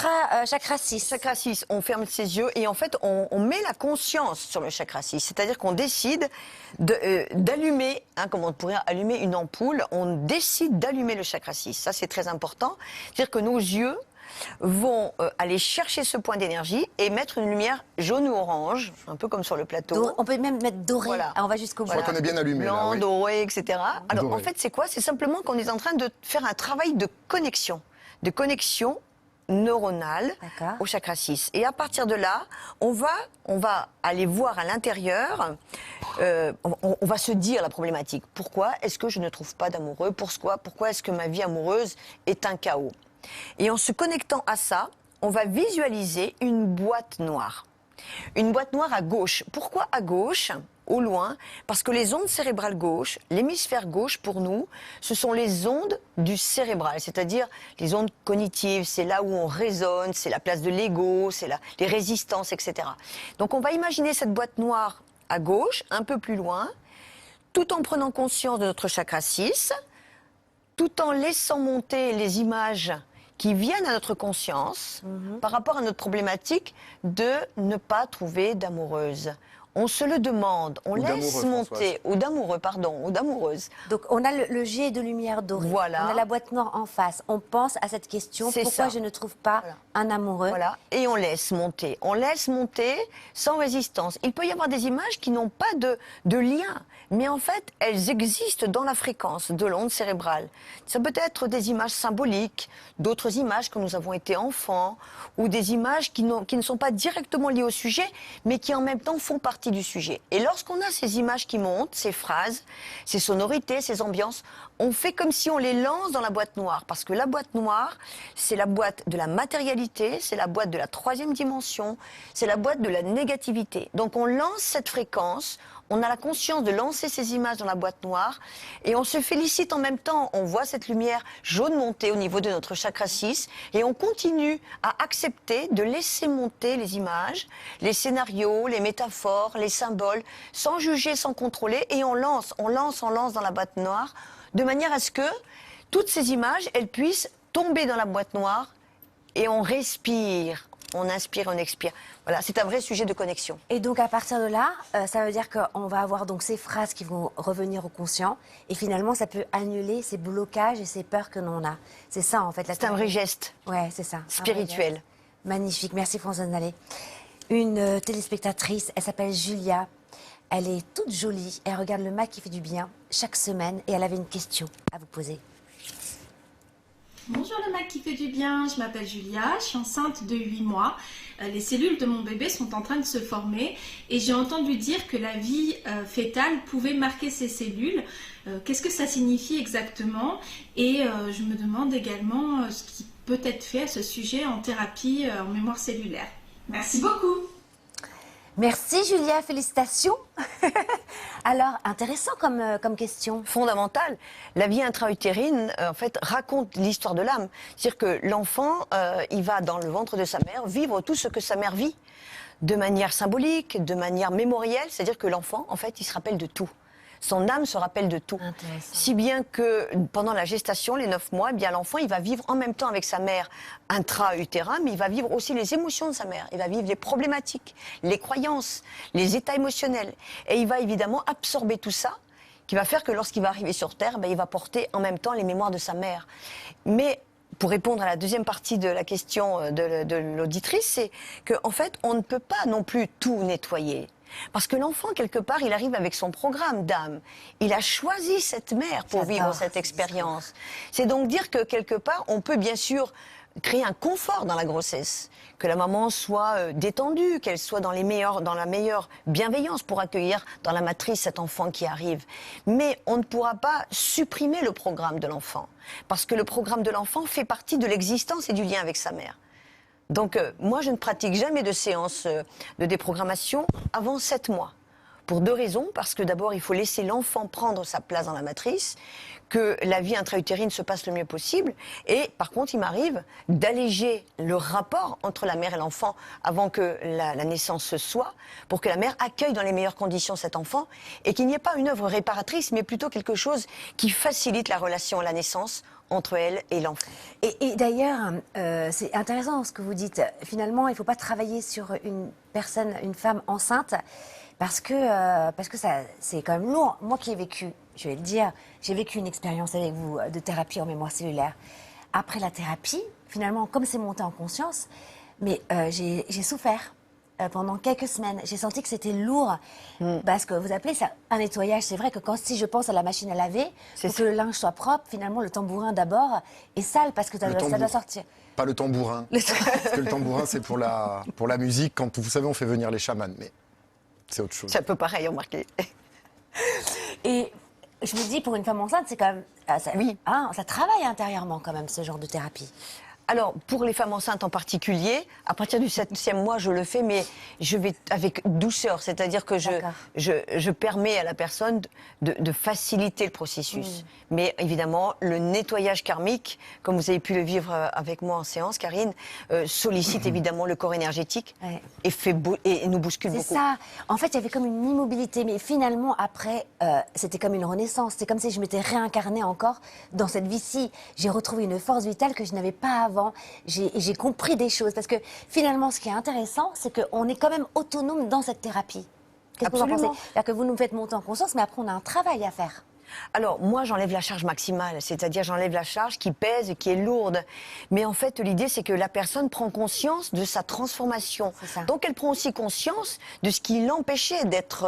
chakra 6. chakra 6, on ferme ses yeux et en fait, on met la conscience sur le chakra 6. C'est-à-dire qu'on décide d'allumer, comme on pourrait allumer une ampoule, on décide d'allumer le chakra 6. Ça, c'est très important. C'est-à-dire que nos yeux vont aller chercher ce point d'énergie et mettre une lumière jaune ou orange, un peu comme sur le plateau. On peut même mettre doré. Voilà. Ah, on va jusqu'au bout. Je crois qu'on est bien allumé là, Blanc, oui. doré, etc. Alors, Doré. en fait, c'est quoi? C'est simplement qu'on est en train de faire un travail de connexion neuronale D'accord. au chakra 6. Et à partir de là, on va aller voir à l'intérieur, on va se dire la problématique. Pourquoi est-ce que je ne trouve pas d'amoureux? Pourquoi est-ce que ma vie amoureuse est un chaos? Et en se connectant à ça, on va visualiser une boîte noire. Une boîte noire à gauche. Pourquoi à gauche? Au loin, parce que les ondes cérébrales gauche, l'hémisphère gauche pour nous, ce sont les ondes du cérébral, c'est-à-dire les ondes cognitives, c'est là où on raisonne, c'est la place de l'ego, c'est les résistances, etc. Donc on va imaginer cette boîte noire à gauche, un peu plus loin, tout en prenant conscience de notre chakra 6, tout en laissant monter les images qui viennent à notre conscience par rapport à notre problématique de ne pas trouver d'amoureuse. On se le demande, on Ou laisse d'amoureux, monter, ou d'amoureux, pardon, ou d'amoureuse. Donc on a le jet de lumière dorée, Voilà. on a la boîte noire en face, on pense à cette question, C'est pourquoi ça. je ne trouve pas Voilà. un amoureux? Voilà, et on laisse monter sans résistance. Il peut y avoir des images qui n'ont pas de lien, mais en fait, elles existent dans la fréquence de l'onde cérébrale. Ça peut être des images symboliques, d'autres images quand nous avons été enfants, ou des images qui ne sont pas directement liées au sujet, mais qui en même temps font partie du sujet. Et lorsqu'on a ces images qui montent, ces phrases, ces sonorités, ces ambiances, on fait comme si on les lance dans la boîte noire, parce que la boîte noire, c'est la boîte de la matérialité, c'est la boîte de la troisième dimension, c'est la boîte de la négativité. Donc on lance cette fréquence, on a la conscience de lancer ces images dans la boîte noire et on se félicite en même temps. On voit cette lumière jaune monter au niveau de notre chakra 6 et on continue à accepter de laisser monter les images, les scénarios, les métaphores, les symboles, sans juger, sans contrôler, et on lance dans la boîte noire de manière à ce que toutes ces images, elles puissent tomber dans la boîte noire et on respire. On inspire, on expire. Voilà, c'est un vrai sujet de connexion. Et donc à partir de là, ça veut dire qu'on va avoir donc ces phrases qui vont revenir au conscient et finalement ça peut annuler ces blocages et ces peurs que l'on a. C'est ça en fait. C'est un vrai geste Ouais, c'est ça. un vrai spirituel. geste. Magnifique, merci Françoise Nallet. Une téléspectatrice, elle s'appelle Julia. Elle est toute jolie, elle regarde le Mag qui fait du bien chaque semaine et elle avait une question à vous poser. Bonjour le Mag qui fait du bien, je m'appelle Julia, je suis enceinte de 8 mois. Les cellules de mon bébé sont en train de se former et j'ai entendu dire que la vie fœtale pouvait marquer ces cellules. Qu'est-ce que ça signifie exactement? Et je me demande également ce qui peut être fait à ce sujet en thérapie en mémoire cellulaire. Merci beaucoup. Merci Julia, félicitations. Alors, intéressant comme question. Fondamentale. La vie intra-utérine, en fait, raconte l'histoire de l'âme. C'est-à-dire que l'enfant, il va dans le ventre de sa mère vivre tout ce que sa mère vit, de manière symbolique, de manière mémorielle. C'est-à-dire que l'enfant, en fait, il se rappelle de tout. Son âme se rappelle de tout. Intéressant. Si bien que pendant la gestation, les 9 mois, eh bien l'enfant, il va vivre en même temps avec sa mère intra-utérin, mais il va vivre aussi les émotions de sa mère. Il va vivre les problématiques, les croyances, les états émotionnels. Et il va évidemment absorber tout ça, qui va faire que lorsqu'il va arriver sur Terre, il va porter en même temps les mémoires de sa mère. Mais pour répondre à la deuxième partie de la question de l'auditrice, c'est qu'en fait, on ne peut pas non plus tout nettoyer. Parce que l'enfant, quelque part, il arrive avec son programme d'âme. Il a choisi cette mère pour vivre cette expérience. C'est donc dire que, quelque part, on peut bien sûr créer un confort dans la grossesse. Que la maman soit détendue, qu'elle soit dans la meilleure bienveillance pour accueillir dans la matrice cet enfant qui arrive. Mais on ne pourra pas supprimer le programme de l'enfant. Parce que le programme de l'enfant fait partie de l'existence et du lien avec sa mère. Donc, moi, je ne pratique jamais de séance de déprogrammation avant 7 mois. Pour 2 raisons. Parce que d'abord, il faut laisser l'enfant prendre sa place dans la matrice, que la vie intra-utérine se passe le mieux possible. Et par contre, il m'arrive d'alléger le rapport entre la mère et l'enfant avant que la naissance se soit, pour que la mère accueille dans les meilleures conditions cet enfant et qu'il n'y ait pas une œuvre réparatrice, mais plutôt quelque chose qui facilite la relation à la naissance entre elle et l'enfant. Et d'ailleurs, c'est intéressant ce que vous dites. Finalement, il ne faut pas travailler sur une personne, une femme enceinte, parce que ça, c'est quand même lourd. Moi qui ai vécu, je vais le dire, j'ai vécu une expérience avec vous de thérapie en mémoire cellulaire. Après la thérapie, finalement, comme c'est monté en conscience, mais j'ai souffert. Pendant quelques semaines. J'ai senti que c'était lourd, parce que vous appelez ça un nettoyage. C'est vrai que si je pense à la machine à laver, pour que le linge soit propre, finalement, le tambourin d'abord est sale, parce que ça doit sortir. Pas le tambourin. Parce que le tambourin, c'est pour la musique. Quand, vous savez, on fait venir les chamans, mais c'est autre chose. C'est un peu pareil, remarquez. Et je me dis, pour une femme enceinte, c'est quand même... ça travaille intérieurement, quand même, ce genre de thérapie. Alors, pour les femmes enceintes en particulier, à partir du 7e mois, je le fais, mais je vais avec douceur. C'est-à-dire que je permets à la personne de faciliter le processus. Mais évidemment, le nettoyage karmique, comme vous avez pu le vivre avec moi en séance, Karine, sollicite évidemment le corps énergétique et nous bouscule beaucoup. C'est ça. En fait, il y avait comme une immobilité. Mais finalement, après, c'était comme une renaissance. C'est comme si je m'étais réincarnée encore dans cette vie-ci. J'ai retrouvé une force vitale que je n'avais pas avant. avant, j'ai compris des choses. Parce que finalement, ce qui est intéressant, c'est qu'on est quand même autonome dans cette thérapie. Qu'est-ce que vous en pensez? Absolument. C'est-à-dire que vous nous faites monter en conscience, mais après, on a un travail à faire. Alors, moi, j'enlève la charge maximale, c'est-à-dire j'enlève la charge qui pèse et qui est lourde. Mais en fait, l'idée, c'est que la personne prend conscience de sa transformation. C'est ça. Donc, elle prend aussi conscience de ce qui l'empêchait d'être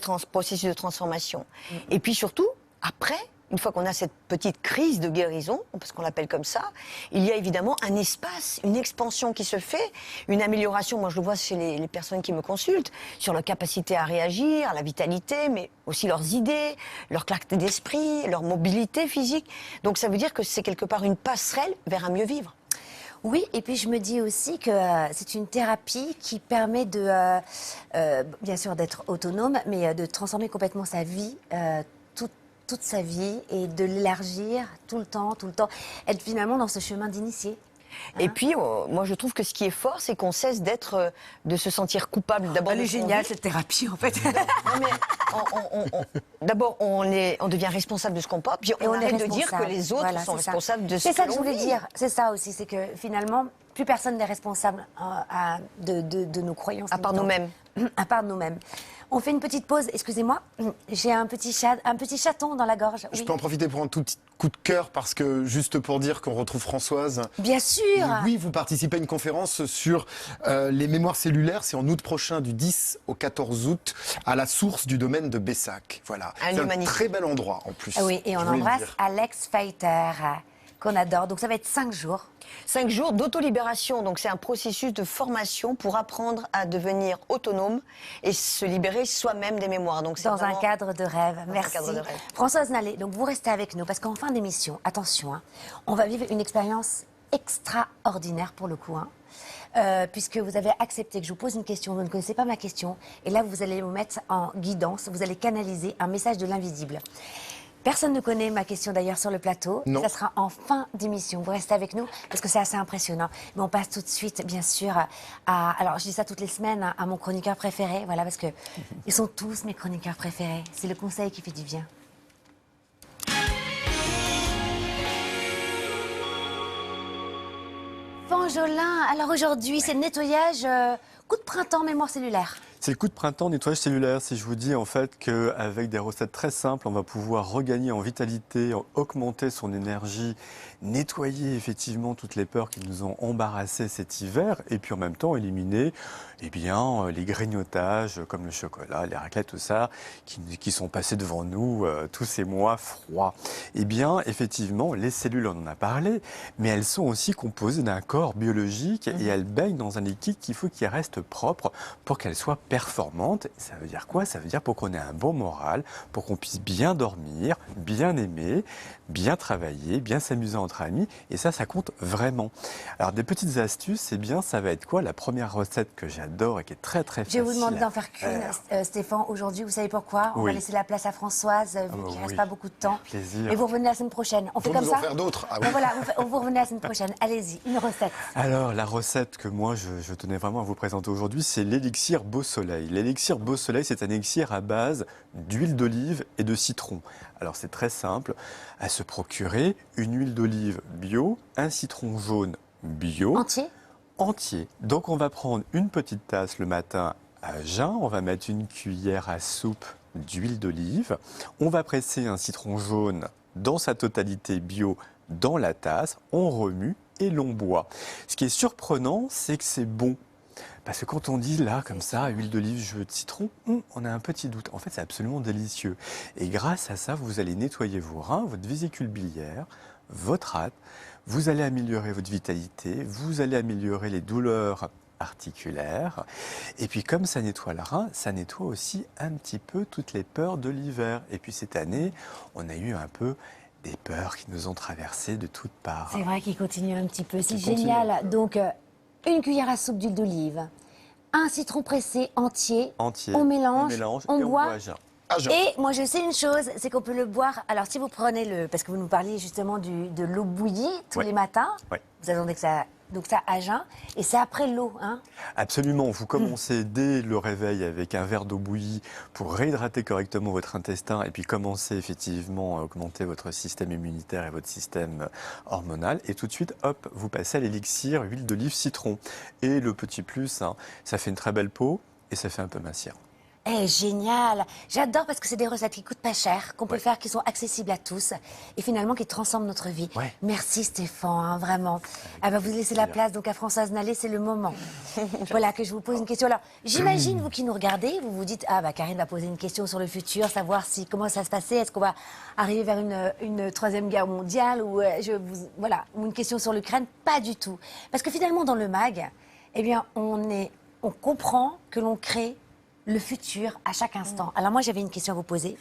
en ce processus de transformation. Et puis surtout, après, une fois qu'on a cette petite crise de guérison, parce qu'on l'appelle comme ça, il y a évidemment un espace, une expansion qui se fait, une amélioration. Moi, je le vois chez les personnes qui me consultent, sur leur capacité à réagir, la vitalité, mais aussi leurs idées, leur clarté d'esprit, leur mobilité physique. Donc, ça veut dire que c'est quelque part une passerelle vers un mieux vivre. Oui, et puis je me dis aussi que c'est une thérapie qui permet de, bien sûr, d'être autonome, mais de transformer complètement sa vie, toute sa vie, et de l'élargir tout le temps, être finalement dans ce chemin d'initié. Et puis, moi, je trouve que ce qui est fort, c'est qu'on cesse de se sentir coupable. D'abord, Elle est de ce qu'on géniale, vit. cette thérapie, en fait. Non, mais d'abord, on devient responsable de ce qu'on porte, puis Et on est arrête de dire que responsable. les autres Voilà, sont c'est ça. responsables de ce C'est ça que l'on je voulais vit. dire. C'est ça aussi, c'est que finalement, plus personne n'est responsable de nos croyances. À part limitantes. nous-mêmes. À part nous-mêmes. On fait une petite pause. Excusez-moi, j'ai un petit chaton dans la gorge. Je Oui. peux en profiter pour un tout petit coup de cœur parce que, juste pour dire qu'on retrouve Françoise. Bien sûr. Et oui, vous participez à une conférence sur les mémoires cellulaires. C'est en août prochain, du 10 au 14 août, à la source du domaine de Bessac. Voilà. Un C'est lieu un magnifique. très bel endroit en plus. Ah oui, et on Je voulais le embrasse dire. Alex Feiter, qu'on adore. Donc ça va être 5 jours. 5 jours d'autolibération, donc c'est un processus de formation pour apprendre à devenir autonome et se libérer soi-même des mémoires. Donc c'est Dans un vraiment- cadre de rêve. un Merci. cadre de rêve. Françoise Nallet, donc vous restez avec nous parce qu'en fin d'émission, attention, hein, on va vivre une expérience extraordinaire pour le coup. Puisque vous avez accepté que je vous pose une question, vous ne connaissez pas ma question, et là vous allez vous mettre en guidance, vous allez canaliser un message de l'invisible. Personne ne connaît ma question d'ailleurs sur le plateau. Non. Ça sera en fin d'émission. Vous restez avec nous parce que c'est assez impressionnant. Mais on passe tout de suite, bien sûr, alors je dis ça toutes les semaines, à mon chroniqueur préféré. Voilà, parce que ils sont tous mes chroniqueurs préférés. C'est le conseil qui fait du bien. Fangelin, alors aujourd'hui, c'est le nettoyage coup de printemps mémoire cellulaire. C'est le coup de printemps nettoyage cellulaire. Si je vous dis en fait qu'avec des recettes très simples, on va pouvoir regagner en vitalité, augmenter son énergie, nettoyer effectivement toutes les peurs qui nous ont embarrassés cet hiver, et puis en même temps éliminer les grignotages comme le chocolat, les raclettes, tout ça, qui sont passés devant nous tous ces mois froids. Eh bien, effectivement, les cellules, on en a parlé, mais elles sont aussi composées d'un corps biologique et elles baignent dans un liquide qu'il faut qu'il reste propre pour qu'elles soient performantes. Ça veut dire quoi? Ça veut dire pour qu'on ait un bon moral, pour qu'on puisse bien dormir, bien aimer, bien travailler, bien s'amuser entre amis. Et ça compte vraiment. Alors, des petites astuces, eh bien, ça va être quoi? La première recette que j'adore et qui est très, très Je vais facile. vous demander d'en faire qu'une, faire. Stéphane, aujourd'hui. Vous savez pourquoi? On va Oui. laisser la place à Françoise, vu bah qu'il ne reste oui. pas beaucoup de temps. Plaisir. Et vous revenez la semaine prochaine. On fait Pour comme nous ça? en faire d'autres. Ah oui. Ben voilà, vous revenez la semaine prochaine. Allez-y, une recette. Alors, la recette que moi, je tenais vraiment à vous présenter aujourd'hui, c'est l'élixir Beau Soleil. L'élixir Beau Soleil, c'est un élixir à base d'huile d'olive et de citron. Alors, c'est très simple à se procurer. Une huile d'olive bio, un citron jaune bio. Entier? Donc, on va prendre une petite tasse le matin à jeun. On va mettre une cuillère à soupe d'huile d'olive. On va presser un citron jaune dans sa totalité bio dans la tasse. On remue et l'on boit. Ce qui est surprenant, c'est que c'est bon. Parce que quand on dit là, comme ça, huile d'olive, jus de citron, on a un petit doute. En fait, c'est absolument délicieux. Et grâce à ça, vous allez nettoyer vos reins, votre vésicule biliaire, votre rate. Vous allez améliorer votre vitalité, vous allez améliorer les douleurs articulaires. Et puis, comme ça nettoie le rein, ça nettoie aussi un petit peu toutes les peurs de l'hiver. Et puis, cette année, on a eu un peu des peurs qui nous ont traversées de toutes parts. C'est vrai qu'il continue un petit peu. C'est Il continue. génial. Donc, une cuillère à soupe d'huile d'olive, un citron pressé entier. Entier. On mélange, on et boit. à jeun. Ah, jeun. Et moi, je sais une chose, c'est qu'on peut le boire. Alors, si vous prenez parce que vous nous parliez justement de l'eau bouillie tous Ouais. les matins, Ouais. vous attendez que ça donc ça à jeun, et c'est après l'eau, hein. Absolument, vous commencez dès le réveil avec un verre d'eau bouillie pour réhydrater correctement votre intestin et puis commencer effectivement à augmenter votre système immunitaire et votre système hormonal. Et tout de suite, hop, vous passez à l'élixir, huile d'olive, citron. Et le petit plus, hein, ça fait une très belle peau et ça fait un peu mincir. Eh, génial! J'adore parce que c'est des recettes qui coûtent pas cher, qu'on peut faire, qui sont accessibles à tous et finalement qui transforment notre vie. Ouais. Merci Stéphane, hein, vraiment. Elle va vous laisser la place donc à Françoise Nallet, c'est le moment. Voilà que je vous pose une question. Alors, j'imagine, vous qui nous regardez, vous vous dites, ah bah Karine va poser une question sur le futur, savoir si comment ça se passait, est-ce qu'on va arriver vers une troisième guerre mondiale ou voilà, ou une question sur l'Ukraine? Pas du tout. Parce que finalement, dans le MAG, eh bien, on comprend que l'on crée le futur à chaque instant. Alors moi, j'avais une question à vous poser.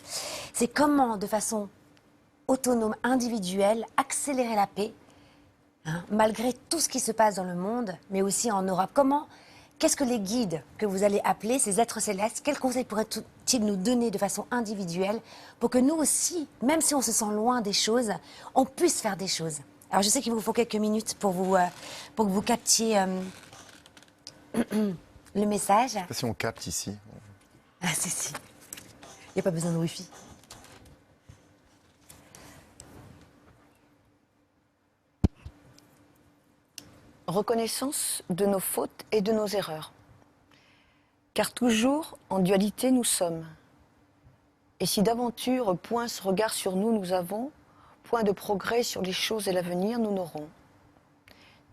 C'est comment, de façon autonome, individuelle, accélérer la paix, hein, malgré tout ce qui se passe dans le monde, mais aussi en Europe. Qu'est-ce que les guides que vous allez appeler, ces êtres célestes, quels conseils pourraient-ils nous donner de façon individuelle pour que nous aussi, même si on se sent loin des choses, on puisse faire des choses? Alors je sais qu'il vous faut quelques minutes pour que vous captiez le message. Je sais pas si on capte ici. Ah, si. Il n'y a pas besoin de Wi-Fi. Reconnaissance de nos fautes et de nos erreurs. Car toujours en dualité nous sommes. Et si d'aventure point ce regard sur nous nous avons, point de progrès sur les choses et l'avenir nous n'aurons.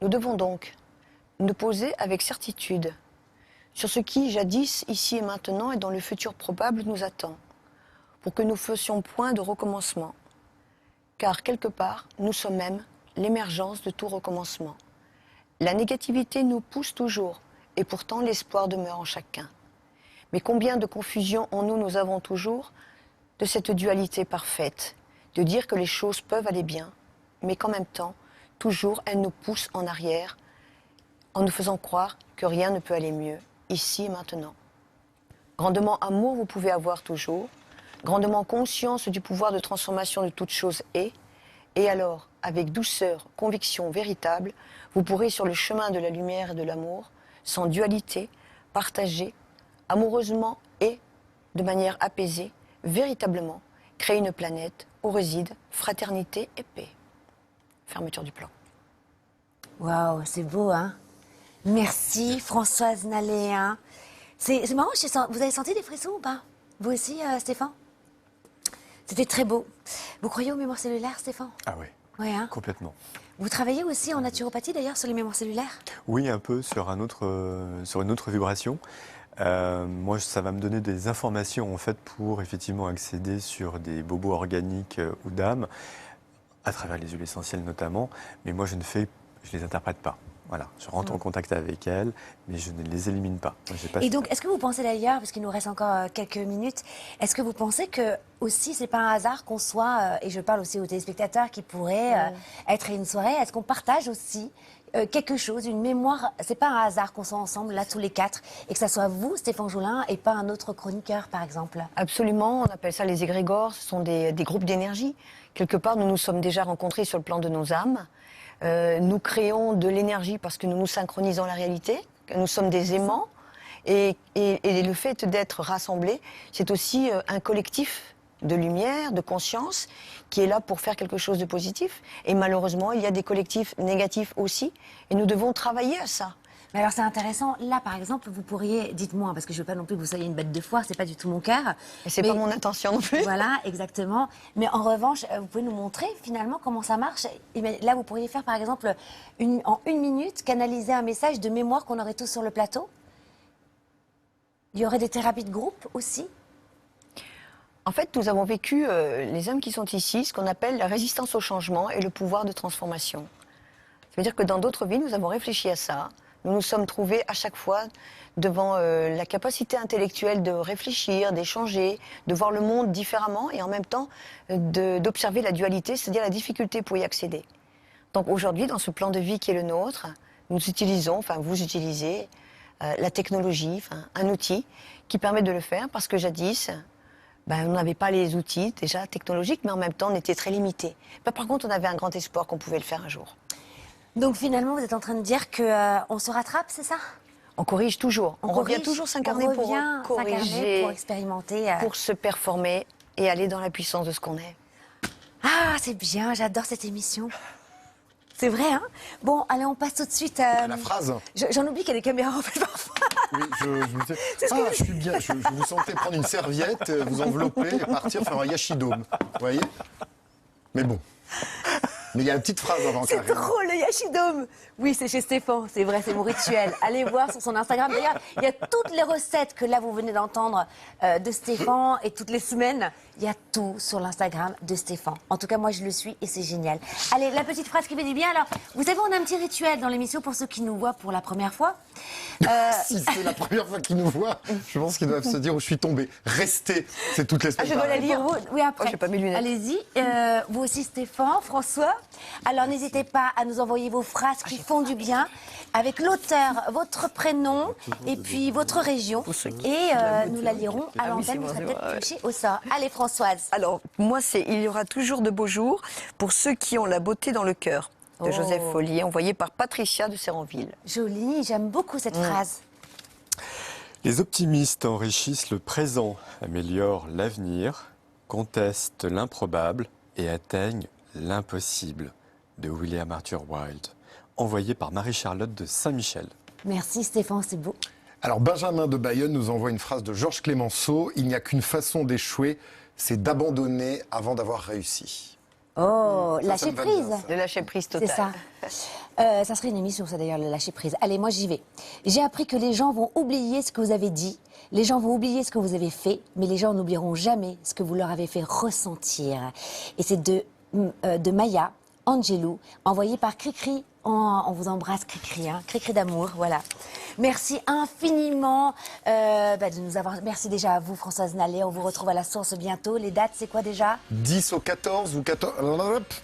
Nous devons donc nous poser avec certitude sur ce qui, jadis, ici et maintenant, et dans le futur probable, nous attend, pour que nous fassions point de recommencement. Car, quelque part, nous sommes même l'émergence de tout recommencement. La négativité nous pousse toujours, et pourtant l'espoir demeure en chacun. Mais combien de confusion en nous avons toujours de cette dualité parfaite, de dire que les choses peuvent aller bien, mais qu'en même temps, toujours elles nous poussent en arrière, en nous faisant croire que rien ne peut aller mieux, ici et maintenant. Grandement amour vous pouvez avoir toujours, grandement conscience du pouvoir de transformation de toute chose et alors, avec douceur, conviction véritable, vous pourrez sur le chemin de la lumière et de l'amour, sans dualité, partager, amoureusement et, de manière apaisée, véritablement, créer une planète où réside fraternité et paix. Fermeture du plan. Waouh, c'est beau, hein? Merci, Françoise Nallet, hein. C'est marrant, vous avez senti des frissons ou pas? Vous aussi, Stéphane? C'était très beau. Vous croyez aux mémoires cellulaires, Stéphane? Ah oui, Oui, hein? complètement. Vous travaillez aussi en naturopathie, d'ailleurs, sur les mémoires cellulaires? Oui, un peu sur une autre vibration. Moi, ça va me donner des informations en fait pour effectivement accéder sur des bobos organiques ou d'âme, à travers les huiles essentielles notamment. Mais moi, je les interprète pas. Voilà, je rentre en contact avec elles, mais je ne les élimine pas. Moi, j'ai pas Et donc, est-ce que vous pensez d'ailleurs, parce qu'il nous reste encore quelques minutes, est-ce que vous pensez que aussi c'est pas un hasard qu'on soit, et je parle aussi aux téléspectateurs qui pourraient être à une soirée, est-ce qu'on partage aussi quelque chose, une mémoire? C'est pas un hasard qu'on soit ensemble là tous les quatre et que ça soit vous, Stéphane Joulin, et pas un autre chroniqueur, par exemple? Absolument, on appelle ça les égrégores, ce sont des groupes d'énergie. Quelque part, nous nous sommes déjà rencontrés sur le plan de nos âmes. Nous créons de l'énergie parce que nous nous synchronisons la réalité, que nous sommes des aimants. Et le fait d'être rassemblés, c'est aussi un collectif de lumière, de conscience, qui est là pour faire quelque chose de positif. Et malheureusement, il y a des collectifs négatifs aussi. Et nous devons travailler à ça. Mais alors c'est intéressant, là par exemple, vous pourriez, dites-moi, parce que je ne veux pas non plus que vous soyez une bête de foire, c'est pas du tout mon cœur. Et c'est pas mon intention non plus. Voilà, exactement. Mais en revanche, vous pouvez nous montrer finalement comment ça marche. Et bien, là, vous pourriez faire par exemple, en une minute, canaliser un message de mémoire qu'on aurait tous sur le plateau. Il y aurait des thérapies de groupe aussi. En fait, nous avons vécu, les hommes qui sont ici, ce qu'on appelle la résistance au changement et le pouvoir de transformation. Ça veut dire que dans d'autres vies, nous avons réfléchi à ça. Nous nous sommes trouvés à chaque fois devant la capacité intellectuelle de réfléchir, d'échanger, de voir le monde différemment et en même temps d'observer la dualité, c'est-à-dire la difficulté pour y accéder. Donc aujourd'hui, dans ce plan de vie qui est le nôtre, nous utilisons, enfin vous utilisez la technologie, un outil qui permet de le faire parce que jadis, on n'avait pas les outils déjà technologiques, mais en même temps on était très limité. Par contre, on avait un grand espoir qu'on pouvait le faire un jour. Donc finalement, vous êtes en train de dire que on se rattrape, c'est ça? On corrige toujours. On revient corrige, toujours s'incarner on pour revient s'incarner, corriger, pour expérimenter. pour se performer et aller dans la puissance de ce qu'on est. Ah, c'est bien, j'adore cette émission. C'est vrai, hein? Bon, allez, on passe tout de suite à La phrase. J'en oublie qu'il y a des caméras en fait parfois. Oui, je me disais, je suis bien. Je vous sentais prendre une serviette, vous envelopper et partir faire un yashidome. Vous voyez? Mais bon. Mais il y a une petite phrase avant. C'est Karine. drôle, le yashidome. Oui, c'est chez Stéphane, c'est vrai, c'est mon rituel. Allez voir sur son Instagram. D'ailleurs, il y a toutes les recettes que là, vous venez d'entendre de Stéphane et toutes les semaines. Il y a tout sur l'Instagram de Stéphane. En tout cas, moi, je le suis et c'est génial. Allez, la petite phrase qui fait du bien. Alors, vous savez, on a un petit rituel dans l'émission pour ceux qui nous voient pour la première fois. Si c'est la première fois qu'ils nous voient, je pense qu'ils doivent se dire où je suis tombé. Restez, c'est toutes les semaines. je dois la pareil. lire. Pour vous, oui, après. Oh, j'ai pas mes lunettes. Allez-y. Vous aussi, Stéphane, François. Alors, n'hésitez pas à nous envoyer vos phrases qui font du bien avec l'auteur, votre prénom et puis votre région. Et nous la lirons à l'antenne. Vous serez peut-être touchée au sort. Allez, Françoise. Alors, moi, c'est Il y aura toujours de beaux jours pour ceux qui ont la beauté dans le cœur, de Oh. Joseph Follier, envoyé par Patricia de Séranville. Jolie, j'aime beaucoup cette phrase. Les optimistes enrichissent le présent, améliorent l'avenir, contestent l'improbable et atteignent l'impossible, de William Arthur Wilde, envoyé par Marie-Charlotte de Saint-Michel. Merci Stéphane, c'est beau. Alors, Benjamin de Bayonne nous envoie une phrase de Georges Clemenceau. Il n'y a qu'une façon d'échouer, c'est d'abandonner avant d'avoir réussi. Oh, Ça lâcher me va prise. bien, De lâcher prise C'est totale. ça. Ça serait une émission, ça d'ailleurs, le lâcher prise. Allez, moi j'y vais. J'ai appris que les gens vont oublier ce que vous avez dit, les gens vont oublier ce que vous avez fait, mais les gens n'oublieront jamais ce que vous leur avez fait ressentir. Et c'est de Maya Angelou, envoyé par Cricri. On vous embrasse, Cricri, hein. Cricri d'amour, voilà. Merci infiniment de nous avoir... Merci déjà à vous, Françoise Nallet. On vous retrouve à la source bientôt. Les dates, c'est quoi déjà? 10 au 14 ou 14...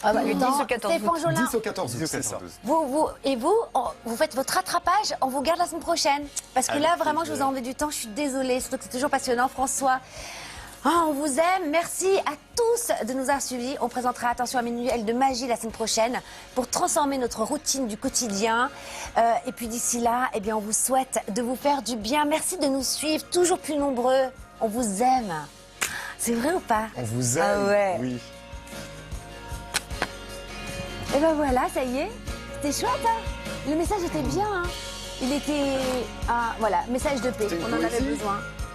Ah bah, Le le temps, 10 au 14 août. Stéphane Jolin, 10 au 14, c'est ça. vous faites votre rattrapage, on vous garde la semaine prochaine. Parce que là, vraiment, je vous ai enlevé du temps, je suis désolée, surtout que c'est toujours passionnant. François, on vous aime. Merci à tous de nous avoir suivis. On présentera Attention à Manuel de Magie la semaine prochaine pour transformer notre routine du quotidien. Et puis d'ici là, eh bien, on vous souhaite de vous faire du bien. Merci de nous suivre, toujours plus nombreux. On vous aime. C'est vrai ou pas? On vous aime. Ah ouais. Oui. Et ben voilà, ça y est, c'était chouette, hein. Le message était bien, hein. Il était... voilà, message de paix, C'était une on en avait poésie. besoin.